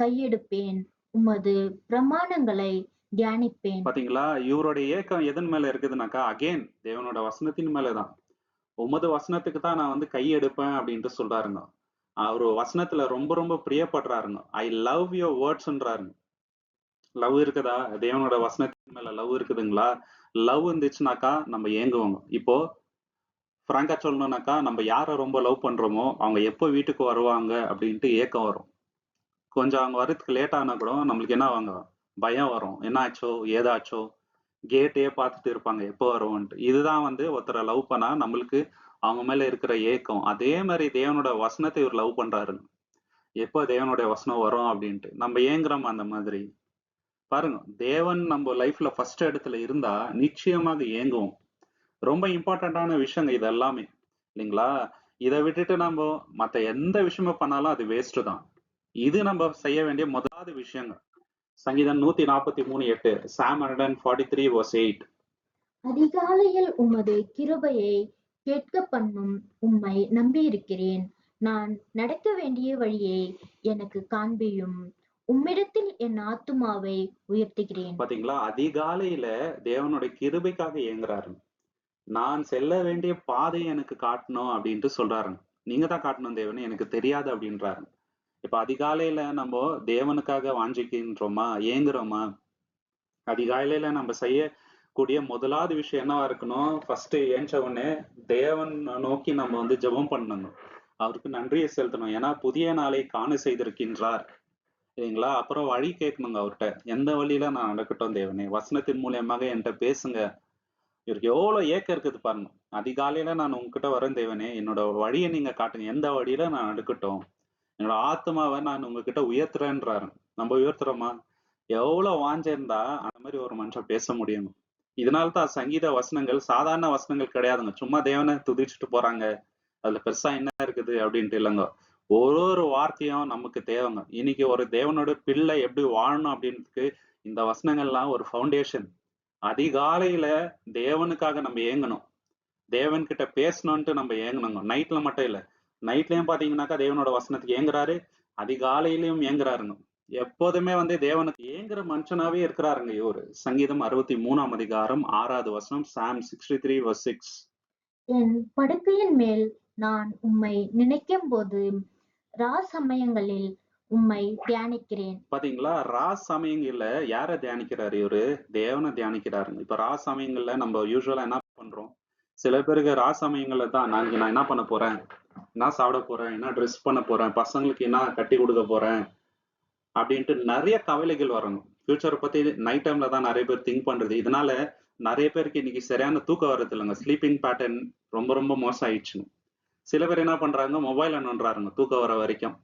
கையெடுப்பேன், உமது பிரமாணங்களை தியானிப்பேன். பாத்தீங்களா இவருடைய ஏக்கம் எதன் மேல இருக்குதுனாக்கா அகைன் தேவனோட வசனத்தின் மேலதான். உமது வசனத்துக்கு தான் நான் வந்து கை எடுப்பேன் அப்படின்ட்டு சொல்றாருங்க. அவரு வசனத்துல ரொம்ப ரொம்ப பிரியப்படுறாருங்க. ஐ லவ் யுவர் வேர்ட்ஸ்ன்றாருங்க. லவ் இருக்குதா? தேவனோட வசனத்தின் மேல லவ் இருக்குதுங்களா? லவ் இருந்துச்சுனாக்கா நம்ம ஏங்குவோங்க. இப்போ ஃப்ராங்கா சொல்லணும்னாக்கா நம்ம யாரை ரொம்ப லவ் பண்றோமோ அவங்க எப்போ வீட்டுக்கு வருவாங்க அப்படின்ட்டு ஏக்கம் வரும். கொஞ்சம் அவங்க வரதுக்கு லேட் ஆனா கூட நம்மளுக்கு என்ன ஆவாங்க, பயம் வரும். என்ன ஆச்சோ ஏதாச்சோ, கேட்டே பார்த்துட்டு இருப்பாங்க எப்போ வருவோன்ட்டு. இதுதான் வந்து ஒருத்தரை லவ் பண்ணா நம்மளுக்கு அவங்க மேல இருக்கிற ஏக்கம். அதே மாதிரி தேவனோட வசனத்தை இவர் லவ் பண்றாரு. எப்போ தேவனுடைய வசனம் வரும் அப்படின்ட்டு நம்ம ஏங்குறோம் அந்த மாதிரி. பாருங்க தேவன் நம்ம லைஃப்ல ஃபர்ஸ்ட் இடத்துல இருந்தா நிச்சயமாக ஏங்குவோம். ரொம்ப இம்பார்ட்டன்டான விஷயங்க இது எல்லாமே இல்லைங்களா? இதை விட்டுட்டு நம்ம மத்த எந்த விஷயமும் பண்ணாலும் அது வேஸ்ட் தான். இது நம்ம செய்ய வேண்டிய முதலாவது விஷயங்க. சங்கீதம் 143:8 Psalm 143 verse 8. அதிகாலையில் உமது கிருபையை கேட்க பண்ணும் உம்மை நம்பியிருக்கிறேன். நான் நடக்க வேண்டிய வழியை எனக்கு காண்பியும். உம்மிடத்தில் என் ஆத்துமாவை உயர்த்துகிறேன். பாத்தீங்களா அதிகாலையில தேவனுடைய கிருபைக்காக ஏங்குறாரு. நான் செல்ல வேண்டிய பாதை எனக்கு காட்டணும் அப்படின்ட்டு சொல்றாருங்க. நீங்க தான் காட்டணும் தேவனே, எனக்கு தெரியாது அப்படின்றாருங்க. இப்ப அதிகாலையில நம்ம தேவனுக்காக வாஞ்சிக்கின்றோமா? ஏங்குறோமா? அதிகாலையில நம்ம செய்யக்கூடிய முதலாவது விஷயம் என்னவா இருக்கணும்? ஃபர்ஸ்ட் ஏஞ்ச உடனே தேவன் நோக்கி நம்ம வந்து ஜெபம் பண்ணணும். அவருக்கு நன்றியை செலுத்தணும். ஏன்னா புதிய நாளை காண செய்திருக்கின்றார். சரிங்களா? அப்புறம் வழி கேட்கணுங்க அவர்ட்ட. எந்த வழியில நான் நடக்கட்டும் தேவனே? வசனத்தின் மூலியமாக என்ட்ட பேசுங்க. இவருக்கு எவ்வளவு ஏக்கம் இருக்குது பாருங்க. அதிகாலையில நான் உங்ககிட்ட வரேன் தேவனே. என்னோட வழிய நீங்க காட்டுங்க. எந்த வழியில நான் நடக்கட்டும்? என்னோட ஆத்துமாவை நான் உங்ககிட்ட உயர்த்துறேன்றாரு. நம்ம உயர்த்துறோமா? எவ்வளவு வாஞ்சை இருந்தா அந்த மாதிரி ஒரு மனுஷன் பேச முடியும். இதனால தான் சங்கீத வசனங்கள் சாதாரண வசனங்கள் கிடையாதுங்க. சும்மா தேவனை துதிச்சுட்டு போறாங்க. அதுல பெருசா என்ன இருக்குது அப்படின்ட்டு இல்லைங்க. ஒரு ஒரு வார்த்தையும் நமக்கு தேவைங்க. இன்னைக்கு ஒரு தேவனோட பிள்ளை எப்படி வாழணும் அப்படின்றதுக்கு இந்த வசனங்கள்லாம் ஒரு ஃபவுண்டேஷன். அதிகாலையில தேவனுக்காக நம்ம ஏங்கணும். தேவன் கிட்ட பேசணும்ட்டு நம்ம ஏங்கணுங்க. நைட்ல மட்டும் இல்ல. நைட்லயும் பாத்தீங்கன்னாக்கா தேவனோட வசனத்துக்கு ஏங்குறாரு. அதிகாலையிலயும் ஏங்குறாருங்க. எப்போதுமே வந்து தேவனுக்கு ஏங்குற மனுஷனாவே இருக்கிறாருங்க இவரு. சங்கீதம் 63ஆம் அதிகாரம் 6வது வசனம், Psalm 63 verse 6. என் படுக்கையின் மேல் நான் உம்மை நினைக்கும்போது சமயங்களில் உம்மை தியானிக்கிறேன். பாத்தீங்களா? சமயங்கள்ல யார தியானிக்கிறாரு இவரு? தேவனை தியானிக்கிறாருங்க. இப்ப சமயங்கள்ல நம்ம யூசுவலா என்ன பண்றோம்? சில பேருக்கு சமயங்கள்ல தான் நாளைக்கு நான் என்ன பண்ண போறேன்? என்ன சாப்பிட போறேன்? என்ன ட்ரெஸ் பண்ண போறேன்? பசங்களுக்கு என்ன கட்டி கொடுக்க போறேன்? அப்படின்ட்டு நிறைய கவலைகள் வரணும். ஃபியூச்சரை பத்தி நைட் டைம்ல தான் நிறைய பேர் திங்க் பண்றது. இதனால நிறைய பேருக்கு இன்னைக்கு சரியான தூக்கம் வர்றது இல்லைங்க. ஸ்லீப்பிங் பேட்டர்ன் ரொம்ப ரொம்ப மோசம் ஆயிடுச்சுங்க. சில பேர் என்ன பண்றாங்க? மொபைல் நோண்டுறாருங்க தூக்கம் வர வரைக்கும்.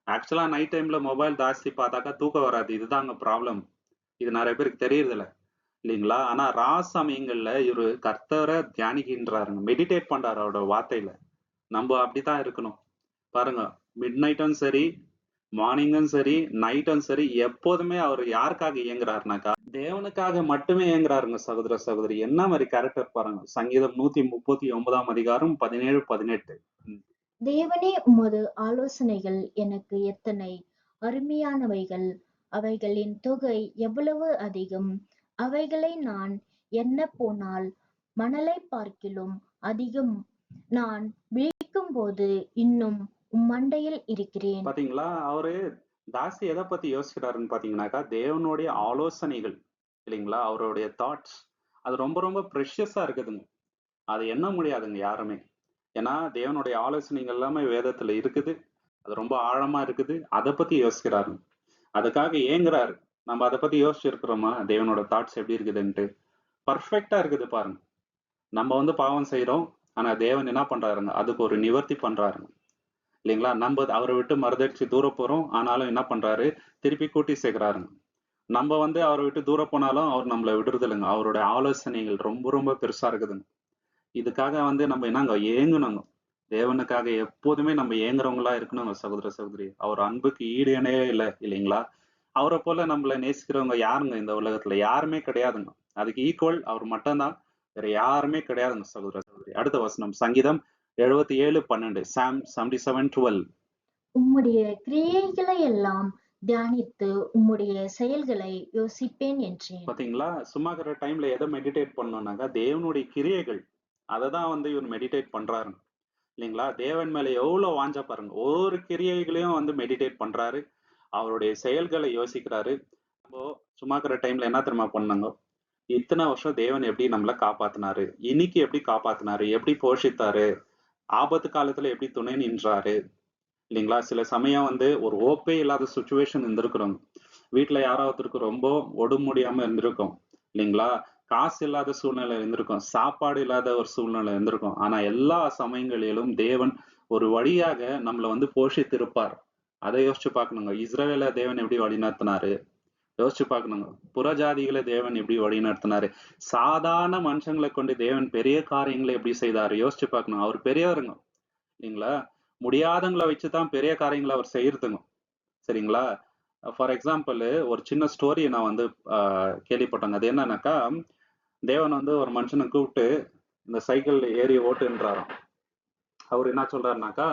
ஆக்சுவலா நைட் டைம்ல மொபைல் ஜாஸ்தி பார்த்தாக்கா தூக்கம் வராது. இதுதாங்க ப்ராப்ளம். இது நிறைய பேருக்கு தெரியறது இல்ல இல்லைங்களா? ஆனா சமயங்கள்ல இவரு கர்த்தரை தியானிக்கின்றாருங்க. மெடிடேட் பண்றாரு அவரோட வார்த்தையில. நம்ம அப்படித்தான் இருக்கணும். பாருங்க, மிட் நைட்டும் சரி, மார்னிங்கும் சரி, நைட்டும் சரி, எப்போதுமே அவர் யாருக்காக இயங்குறாருனாக்கா தேவனுக்காக மட்டுமே இயங்குறாருங்க சகோதர சகோதரி. என்ன மாதிரி கேரக்டர் பாருங்க. சங்கீதம் 139ஆம் அதிகாரம் 17, 18. தேவனே, உமது ஆலோசனைகள் எனக்கு எத்தனை அருமையானவைகள்! அவைகளின் தொகை எவ்வளவு அதிகம்! அவைகளை நான் எண்ணப் போனால் மணலைப் பார்க்கிலும் அதிகம். நான் விழிக்கும்போது இன்னும் உம்மண்டையில் இருக்கிறேன். பாத்தீங்களா? அவரு தாசி எதை பத்தி யோசிக்கிறாருன்னு பாத்தீங்கன்னாக்கா தேவனுடைய ஆலோசனைகள் இல்லைங்களா? அவருடைய தாட்ஸ் அது ரொம்ப ரொம்ப ப்ரெஷியஸா இருக்குதுங்க. அது எண்ண முடியாதுங்க யாருமே. ஏன்னா தேவனுடைய ஆலோசனைகள் எல்லாமே வேதத்துல இருக்குது. அது ரொம்ப ஆழமா இருக்குது. அதை பத்தி யோசிக்கிறாரு. அதுக்காக ஏங்குறாரு. நம்ம அதை பத்தி யோசிச்சிருக்கிறோமா? தேவனோட தாட்ஸ் எப்படி இருக்குதுன்ட்டு. பர்ஃபெக்டா இருக்குது பாருங்க. நம்ம வந்து பாவம் செய்றோம். ஆனா தேவன் என்ன பண்றாருங்க? அதுக்கு ஒரு நிவர்த்தி பண்றாருங்க. இல்லைங்களா? நம்ம அவரை விட்டு மறுதலிச்சு தூர போறோம். ஆனாலும் என்ன பண்றாரு? திருப்பி கூட்டி சேர்க்கிறாருங்க. நம்ம வந்து அவரை விட்டு தூர போனாலும் அவர் நம்மளை விடுறது இல்லைங்க. அவருடைய ஆலோசனைகள் ரொம்ப ரொம்ப பெருசா இருக்குதுங்க. இதுக்காக வந்து நம்ம என்னங்க ஏங்கணுங்க. தேவனுக்காக எப்போதுமே நம்ம ஏங்குறவங்களா இருக்கணுங்க சகோதர சகோதரி. அவர் அன்புக்கு ஈடு இணையே இல்லை இல்லைங்களா? அவரை போல நம்மள நேசிக்கிறவங்க யாருங்க இந்த உலகத்துல? யாருமே கிடையாதுங்க. அதுக்கு ஈக்குவல் அவர் மட்டும்தான். வேற யாருமே கிடையாதுங்க சகோதர சகோதரி. அடுத்த வசனம் சங்கீதம் 77:12. Psalm 77:12. உம்முடைய கிரியைகளை எல்லாம் தியானித்து உம்முடைய செயல்களை யோசிப்பேன் என்றேன். பாத்தீங்களா? சும்மா இருக்கிற டைம்ல எதை மெடிடேட் பண்ணணும்னாக்கா தேவனுடைய கிரியைகள். அததான் வந்து இவர் மெடிடேட் பண்றாரு. இல்லைங்களா? தேவன் மேல எவ்வளவு வாஞ்சா பாருங்க. ஒவ்வொரு கிரியைகளையும் வந்து மெடிடேட் பண்றாரு. அவருடைய செயல்களை யோசிக்கிறாரு. நம்ம சும்மா இருக்கிற டைம்ல என்ன தெரியுமா பண்ணாங்க? இத்தனை வருஷம் தேவன் எப்படி நம்மள காப்பாத்தினாரு? இன்னைக்கு எப்படி காப்பாத்தினாரு? எப்படி போஷித்தாரு? ஆபத்து காலத்துல எப்படி துணை நின்றாரு? இல்லைங்களா? சில சமயம் வந்து ஒரு ஹோப்பே இல்லாத சுச்சுவேஷன் இருந்திருக்கிறோம். வீட்ல யாராவதுக்கு ரொம்ப உடம்பு முடியாம இருந்திருக்கும். இல்லைங்களா? காசு இல்லாத சூழ்நிலை இருந்திருக்கும். சாப்பாடு இல்லாத ஒரு சூழ்நிலை இருந்திருக்கும். ஆனா எல்லா சமயங்களிலும் தேவன் ஒரு வழியாக நம்மள வந்து போஷித்திருப்பார். அதை யோசிச்சு பார்க்கணுங்க. இஸ்ரவேல தேவன் எப்படி வழிநடத்தினாரு? யோசிச்சு பார்க்கணுங்க. புறஜாதிகளை தேவன் எப்படி வழிநடத்தினாரு? சாதாரண மனுஷங்களை கொண்டு தேவன் பெரிய காரியங்களை எப்படி செய்தாரு? யோசிச்சு பார்க்கணும். அவர் பெரியவருங்க. இல்லைங்களா? முடியாதவங்கள வச்சுதான் பெரிய காரியங்களை அவர் செய்யறதுங்க. சரிங்களா? ஃபார் எக்ஸாம்பிள் ஒரு சின்ன ஸ்டோரி நான் வந்து கேள்விப்பட்டேங்க. அது என்னன்னாக்கா, தேவன் வந்து ஒரு மனுஷனை கூப்பிட்டு இந்த சைக்கிள் ஏறி ஓட்டுன்றாராம். அவர் என்ன சொல்றாருனாக்கா,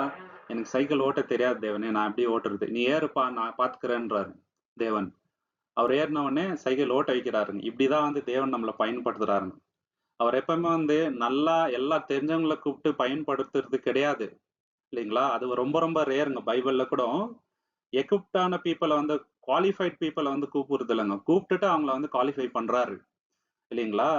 எனக்கு சைக்கிள் ஓட்ட தெரியாது தேவனே, நான் எப்படி ஓட்டுறது? நீ ஏறுப்பா, நான் பாத்துக்கிறேன்றாரு தேவன். அவர் ஏறின உடனே சைக்கிள் ஓட்ட வைக்கிறாருங்க. இப்படிதான் வந்து தேவன் நம்மளை பயன்படுத்துறாருங்க. அவர் எப்பவுமே வந்து நல்லா எல்லா தெரிஞ்சவங்கள கூப்பிட்டு பயன்படுத்துறது கிடையாது. இல்லைங்களா? அது ரொம்ப ரொம்ப ரேருங்க. பைபிள்ல கூட எக்விப்டான பீப்பிள வந்து குவாலிஃபைட் பீப்பிள வந்து கூப்பிடுறது இல்லங்க. கூப்பிட்டுட்டு அவங்கள வந்து குவாலிஃபை பண்றாரு. இல்லைங்களா?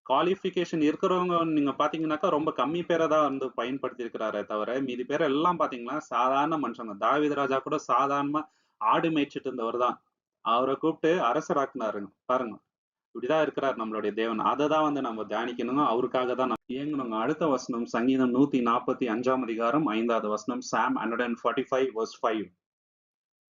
குவாலிஃபிகேஷன் இருக்கிறவங்க நீங்க பார்த்தீங்கன்னாக்கா, ரொம்ப கம்மி பேர தான் வந்து பயன்படுத்தியிருக்கிறாரே தவிர, மீதி பேர் எல்லாம் பார்த்தீங்கன்னா, சாதாரண மனுஷங்க. தாவீது ராஜா கூட சாதாரணமா ஆடு மேய்ச்சுட்டு இருந்தவர் தான். அவர கூப்பிட்டு அரசராக்குனாருங்க. பாருங்க. இப்படிதான் இருக்கிறார் நம்மளுடைய தேவன். அததான் வந்து நம்ம தியானிக்கணுங்க. அவருக்காக தான் நம்ம இயங்கணுங்க. அடுத்த வசனம் சங்கீதம் 145ஆம் அதிகாரம் 5வது வசனம். சாம் 145 verse 5.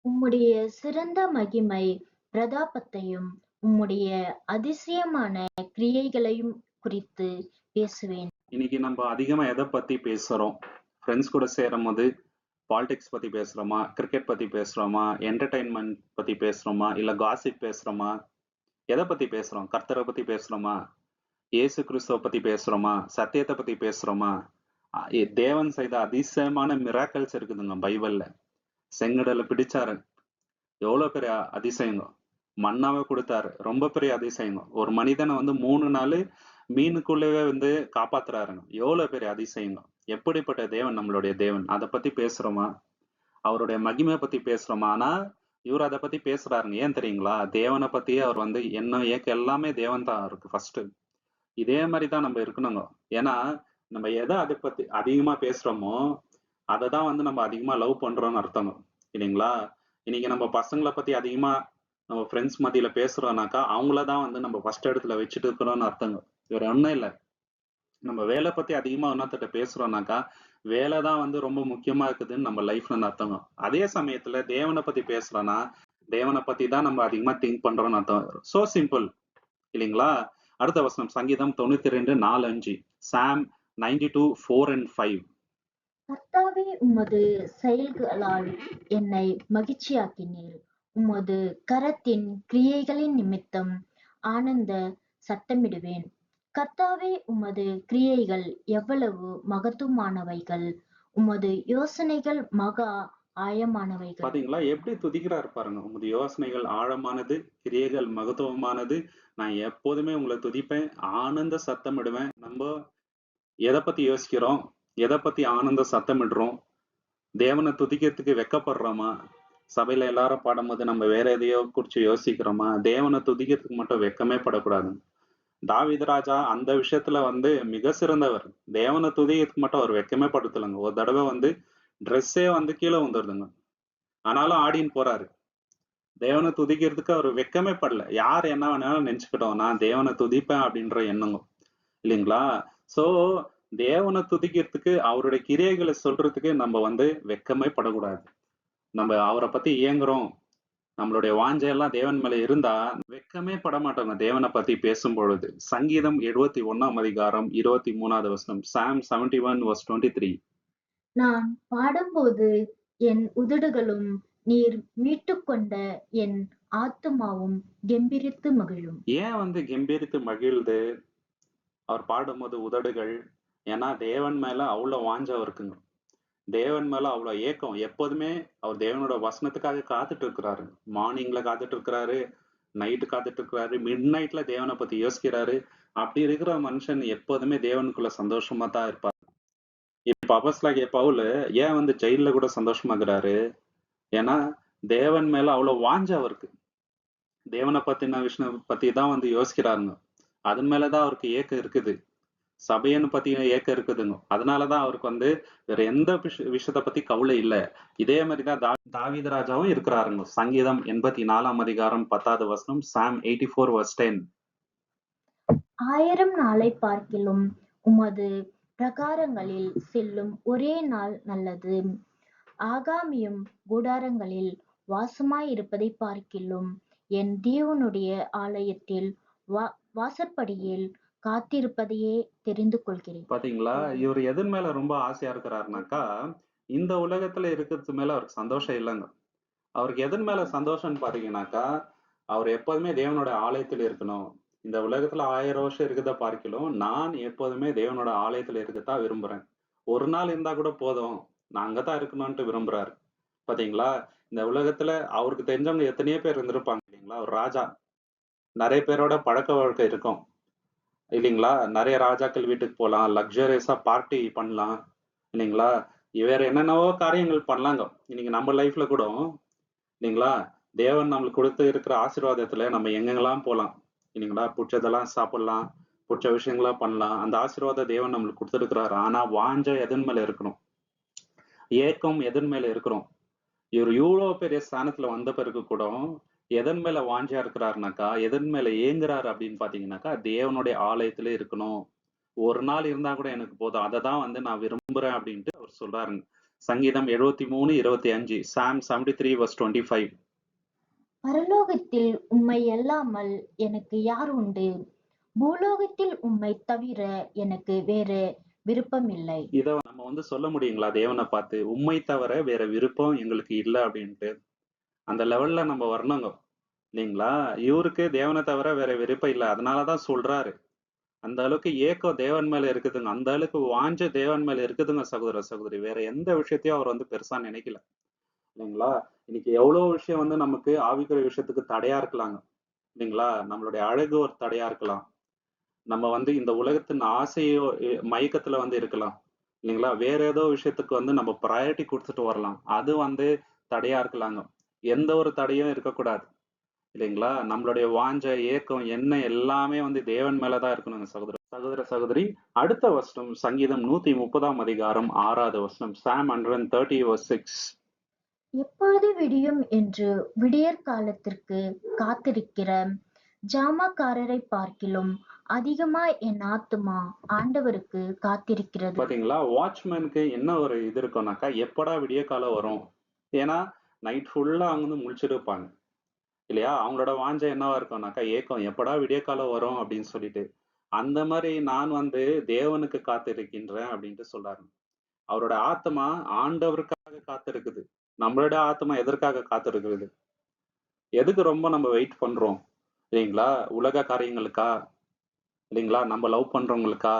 உம்முடைய சிறந்த மகிமை பிரதாபத்தையும் உம்முடைய அதிசயமான கிரியைகளையும் குறித்து பேசுவேன். இன்னைக்கு நம்ம அதிகமா எதை பத்தி பேசுறோம்? ஃப்ரெண்ட்ஸ் கூட சேரும்போது பாலிடிக்ஸ் பத்தி பேசுறோமா? கிரிக்கெட் பத்தி பேசுறோமா? என்டர்டெயின்மெண்ட் பத்தி பேசுறோமா? இல்ல காசிப் பேசுறோமா? எதை பத்தி பேசுறோம்? கர்த்தரை பத்தி பேசுறோமா? இயேசு கிறிஸ்துவ பத்தி பேசுறோமா? சத்தியத்தை பத்தி பேசுறோமா? தேவன் செய்த அதிசயமான மிராக்கிள்ஸ் இருக்குதுங்க பைபிள்ல. செங்கடலை பிடிச்சாரு. எவ்வளவு பெரிய அதிசயங்க. மன்னாவை கொடுத்தாரு. ரொம்ப பெரிய அதிசயங்க. ஒரு மனிதனை வந்து 3 நாளு மீனுக்குள்ளவே வந்து காப்பாத்துறாருங்க. எவ்வளவு பெரிய அதிசயங்க. எப்படிப்பட்ட தேவன் நம்மளுடைய தேவன். அதை பத்தி பேசுறோமா? அவருடைய மகிமை பத்தி பேசுறோமா? ஆனா இவர் அதை பத்தி பேசுறாருங்க. ஏன் தெரியுங்களா? தேவனை பத்தியே அவர் வந்து என்ன ஏக்க எல்லாமே தேவன் தான் அவருக்கு ஃபர்ஸ்ட். இதே மாதிரி தான் நம்ம இருக்கணுங்க. ஏன்னா நம்ம எதை அதை பத்தி அதிகமா பேசுறோமோ அதை தான் வந்து நம்ம அதிகமா லவ் பண்றோம்னு அர்த்தங்க. இல்லைங்களா? இன்னைக்கு நம்ம பசங்களை பத்தி அதிகமா நம்ம ஃப்ரெண்ட்ஸ் மத்தியில பேசுறோம்னாக்கா அவங்கள தான் வந்து நம்ம ஃபர்ஸ்ட் இடத்துல வச்சுட்டு இருக்கிறோம்னு அர்த்தங்க. வேற ஒண்ணும் இல்ல. நம்ம வேலை பத்தி அதிகமா இன்னொருத்தர்ட்ட பேசுறோம்னாக்கா வேலை தான் வந்து ரொம்ப முக்கியமா இருக்குதுன்னு நம்ம லைஃப்ல அர்த்தங்க. அதே சமயத்துல தேவனை பத்தி பேசுறோம்னா தேவனை பத்தி தான் நம்ம அதிகமா திங்க் பண்றோம்னு அர்த்தம். So simple. இல்லைங்களா? அடுத்த வசனம் சங்கீதம் 92 4 5. சாம் 92 4 and 5. கர்த்தாவே, உமது செயல்களால் என்னை மகிழ்ச்சியாக்கினீர். உமது கரத்தின் கிரியைகளின் நிமித்தம் ஆனந்த சத்தமிடுவேன். கர்த்தாவே, உமது கிரியைகள் எவ்வளவு மகத்துவமானவைகள்! உமது யோசனைகள் மகா ஆழமானவைகள். பாத்தீங்களா? எப்படி துதிக்கிறாரு பாருங்க. உமது யோசனைகள் ஆழமானது, கிரியைகள் மகத்துவமானது. நான் எப்போதுமே உங்களை துதிப்பேன். ஆனந்த சத்தமிடுவேன். நம்ம எதை பத்தி யோசிக்கிறோம்? எதை பத்தி ஆனந்த சத்தமிடுறோம்? தேவனை துதிக்கிறதுக்கு வெட்கப்படுறோமா? சபையில எல்லாரும் பாடும்போது நம்ம வேற எதையோ குறிச்சு யோசிக்கிறோமா? தேவனை துதிக்கிறதுக்கு மட்டும் வெட்கமே படக்கூடாது. தாவீது ராஜா அந்த விஷயத்துல வந்து மிக சிறந்தவர். தேவனை துதிக்கிறதுக்கு மட்டும் அவர் வெட்கமே படுத்தலைங்க. ஒரு தடவை வந்து ட்ரெஸ்ஸே வந்து கீழே வந்துருதுங்க. ஆனாலும் ஆடின்னு போறாரு. தேவனை துதிக்கிறதுக்கு அவர் வெட்கமே படல. யார் என்ன வேணாலும் நினைச்சுக்கிட்டோம். நான் தேவனை துதிப்பேன் அப்படின்ற எண்ணங்க. இல்லைங்களா? சோ தேவனை துதிக்கிறதுக்கு அவருடைய கிரியைகளை சொல்றதுக்கு நம்ம வந்து வெட்கமே படக்கூடாது. நம்ம அவரை பத்தி ஏங்குறோம். நம்மளுடைய வாஞ்சையெல்லாம் தேவன் மேல இருந்தா வெட்கமே படமாட்டோங்க தேவனை பத்தி பேசும் பொழுது. சங்கீதம் 71ஆம் அதிகாரம் 23வது வசனம். சாம் 71 verse 23. நான் பாடும்போது என் உதடுகளும் நீர் மீட்டுக்கொண்ட என் ஆத்துமாவும் கெம்பீரித்து மகிழும். ஏன் வந்து கெம்பீரித்து மகிழ்து அவர் பாடும்போது உதடுகள்? ஏன்னா தேவன் மேல அவ்வளவு வாஞ்சை இருக்குங்க. தேவன் மேல அவ்வளவு ஏக்கம். எப்போதுமே அவர் தேவனோட வசனத்துக்காக காத்துட்டு இருக்கிறாரு. மார்னிங்ல காத்துட்டு இருக்கிறாரு, நைட்டு காத்துட்டு இருக்கிறாரு, மிட் நைட்ல தேவனை பத்தி யோசிக்கிறாரு. அப்படி இருக்கிற மனுஷன் எப்போதுமே தேவனுக்குள்ள சந்தோஷமா தான் இருப்பார். இப்ப அப்போஸ்தலனாகிய பவுலு ஏன் வந்து ஜெயில்ல கூட சந்தோஷமா இருக்கிறாரு? ஏன்னா தேவன் மேல அவ்வளவு வாஞ்சை அவருக்கு. தேவனை பத்தின விஷயம் பத்தி தான் வந்து யோசிக்கிறாருங்க. அதன் மேலதான் அவருக்கு ஏக்கம் இருக்குது. சபையன்னு பத்தி ஏக்கம் இருக்குதுங்க. அதனாலதான் அவருக்கு வந்து வேற எந்த விஷயத்த பத்தி கவலை இல்ல. இதே மாதிரிதான் தாவீது ராஜாவும் இருக்கிறாருங்க. சங்கீதம் 84ஆம் அதிகாரம் 10வது வசனம். சாம் 84 verse 10. 1000 நாளைப் பார்க்கிலும் உமது பிரகாரங்களில் செல்லும் ஒரே நாள் நல்லது. ஆகாமியும் கூடாரங்களில் வாசமாயிருப்பதைப் பார்க்கிலும் என் தேவனுடைய ஆலயத்தில் வாசற்படியில் காத்திருப்பதையே தெரிந்து கொள்கிறேன். பாத்தீங்களா? இவர் எதன் மேல ரொம்ப ஆசையா இருக்கிறாருனாக்கா, இந்த உலகத்துல இருக்கிறது மேல அவருக்கு சந்தோஷம் இல்லைங்க. அவருக்கு எதன் மேல சந்தோஷம்னு பாத்தீங்கன்னாக்கா, அவர் எப்போதுமே தேவனோட ஆலயத்தில் இருக்கணும். இந்த உலகத்துல 1000 வருஷம் இருக்கிறத பார்க்கிலும், நான் எப்போதுமே தேவனோட ஆலயத்துல இருக்கத்தான் விரும்புறேன். ஒரு நாள் இருந்தா கூட போதும். நான் அங்கதான் இருக்கணும்ன்ட்டு விரும்புறாரு. பாத்தீங்களா? இந்த உலகத்துல அவருக்கு தெரிஞ்சவங்க எத்தனையோ பேர் இருந்திருப்பாங்க இல்லைங்களா? ஒரு ராஜா. நிறைய பேரோட பழக்க வழக்கம் இருக்கும். இல்லைங்களா? நிறைய ராஜாக்கள் வீட்டுக்கு போலாம். லக்ஸூரியஸா பார்ட்டி பண்ணலாம். இல்லைங்களா? வேற என்னென்னவோ காரியங்கள் பண்ணலாங்க. இன்னைக்கு நம்ம லைஃப்ல கூட இல்லைங்களா? தேவன் நம்மளுக்கு கொடுத்து இருக்கிற ஆசீர்வாதத்துல நம்ம எங்கெங்கெல்லாம் போலாம். இல்லைங்களா? புடிச்சதெல்லாம் சாப்பிடலாம். புடிச்ச விஷயங்களா பண்ணலாம். அந்த ஆசீர்வாதம் தேவன் நம்மளுக்கு குடுத்திருக்கிறாரு. ஆனா வாஞ்சை எதன் மேல இருக்கணும்? ஏக்கம் எதன் மேல இருக்கணும்? இவர் இவ்வளோ பெரிய ஸ்தானத்துல வந்த பிறகு கூட எதன் மேல வாஞ்சையா இருக்கிறாருனாக்கா, எதன் மேல ஏங்குறாரு அப்படின்னு பாத்தீங்கன்னாக்கா, தேவனுடைய ஆலயத்துல இருக்கணும். ஒரு நாள் இருந்தா கூட எனக்கு போதும். அததான் வந்து நான் விரும்புறேன் அப்படின்ட்டு அவர் சொல்றாருங்க. சங்கீதம் 73:25 சாம் 73:25. பரலோகத்தில் உம்மை அல்லாமல் எனக்கு யார் உண்டு? பூலோகத்தில் உம்மைத் தவிர எனக்கு வேறு விருப்பமில்லை. இத நம்ம வந்து சொல்ல முடியுங்களா தேவனை பார்த்து? உம்மை தவிர வேற விருப்பம் எங்களுக்கு இல்ல அப்படின்ட்டு. அந்த லெவல்ல நம்ம வரணுங்க. இல்லைங்களா? இவருக்கு தேவனை தவிர வேற விருப்பம் இல்ல. அதனாலதான் சொல்றாரு. அந்த அளவுக்கு ஏக்கம் தேவன் மேல இருக்குதுங்க. அந்த அளவுக்கு வாஞ்சை தேவன் மேல இருக்குதுங்க சகோதர, சகோதரி. வேற எந்த விஷயத்தையும் அவர் வந்து பெருசா நினைக்கல. இல்லைங்களா? இன்னைக்கு எவ்வளவு விஷயம் வந்து நமக்கு ஆவிக்குரிய விஷயத்துக்கு தடையா இருக்கலாங்க. இல்லைங்களா? நம்மளுடைய அழகு ஒரு தடையா இருக்கலாம். நம்ம வந்து இந்த உலகத்தின் ஆசையோ மயக்கத்துல வந்து இருக்கலாம். இல்லைங்களா? வேற ஏதோ விஷயத்துக்கு வந்து நம்ம ப்ரையாரிட்டி குடுத்துட்டு வரலாம். அது வந்து தடையா இருக்கலாங்க. எந்த ஒரு தடையும் இருக்கக்கூடாது. இல்லைங்களா? நம்மளுடைய வாஞ்சை, ஏக்கம், எண்ணம் எல்லாமே வந்து தேவன் மேல தான் இருக்கணுங்க சகோதர, சகோதர, சகோதரி. அடுத்த வசனம் சங்கீதம் 130 அதிகாரம் 6வது வசனம். சாம் 130:6. எப்பொழுது விடியும் என்று விடியற் காலத்திற்கு காத்திருக்கிற ஜாமக்காரரைப் பார்க்கிலும் அதிகமாய் என் ஆத்துமா ஆண்டவருக்கு காத்திருக்கிறது. பாத்தீங்களா? வாட்ச்மேனுக்கு என்ன ஒரு இது இருக்கும்னாக்கா, எப்படா விடிய காலம் வரும்? ஏன்னா, நைட் ஃபுல்லா அவங்க வந்து முழிச்சிட்டு இருப்பாங்க. இல்லையா? அவங்களோட வாஞ்சை என்னவா இருக்கும்னாக்கா, ஏக்கம் எப்படா விடியற்காலம் வரும் அப்படின்னு சொல்லிட்டு. அந்த மாரி நான் வந்து தேவனுக்கு காத்திருக்கின்றேன் அப்படின்ட்டு சொல்றாரு. அவரோட ஆத்துமா ஆண்டவருக்காக காத்திருக்குது. நம்மளோட ஆத்துமா எதற்காக காத்திருக்கிறது? எதுக்கு ரொம்ப நம்ம வெயிட் பண்றோம்? இல்லைங்களா? உலக காரியங்களுக்கா? இல்லைங்களா? நம்ம லவ் பண்றவங்களுக்கா?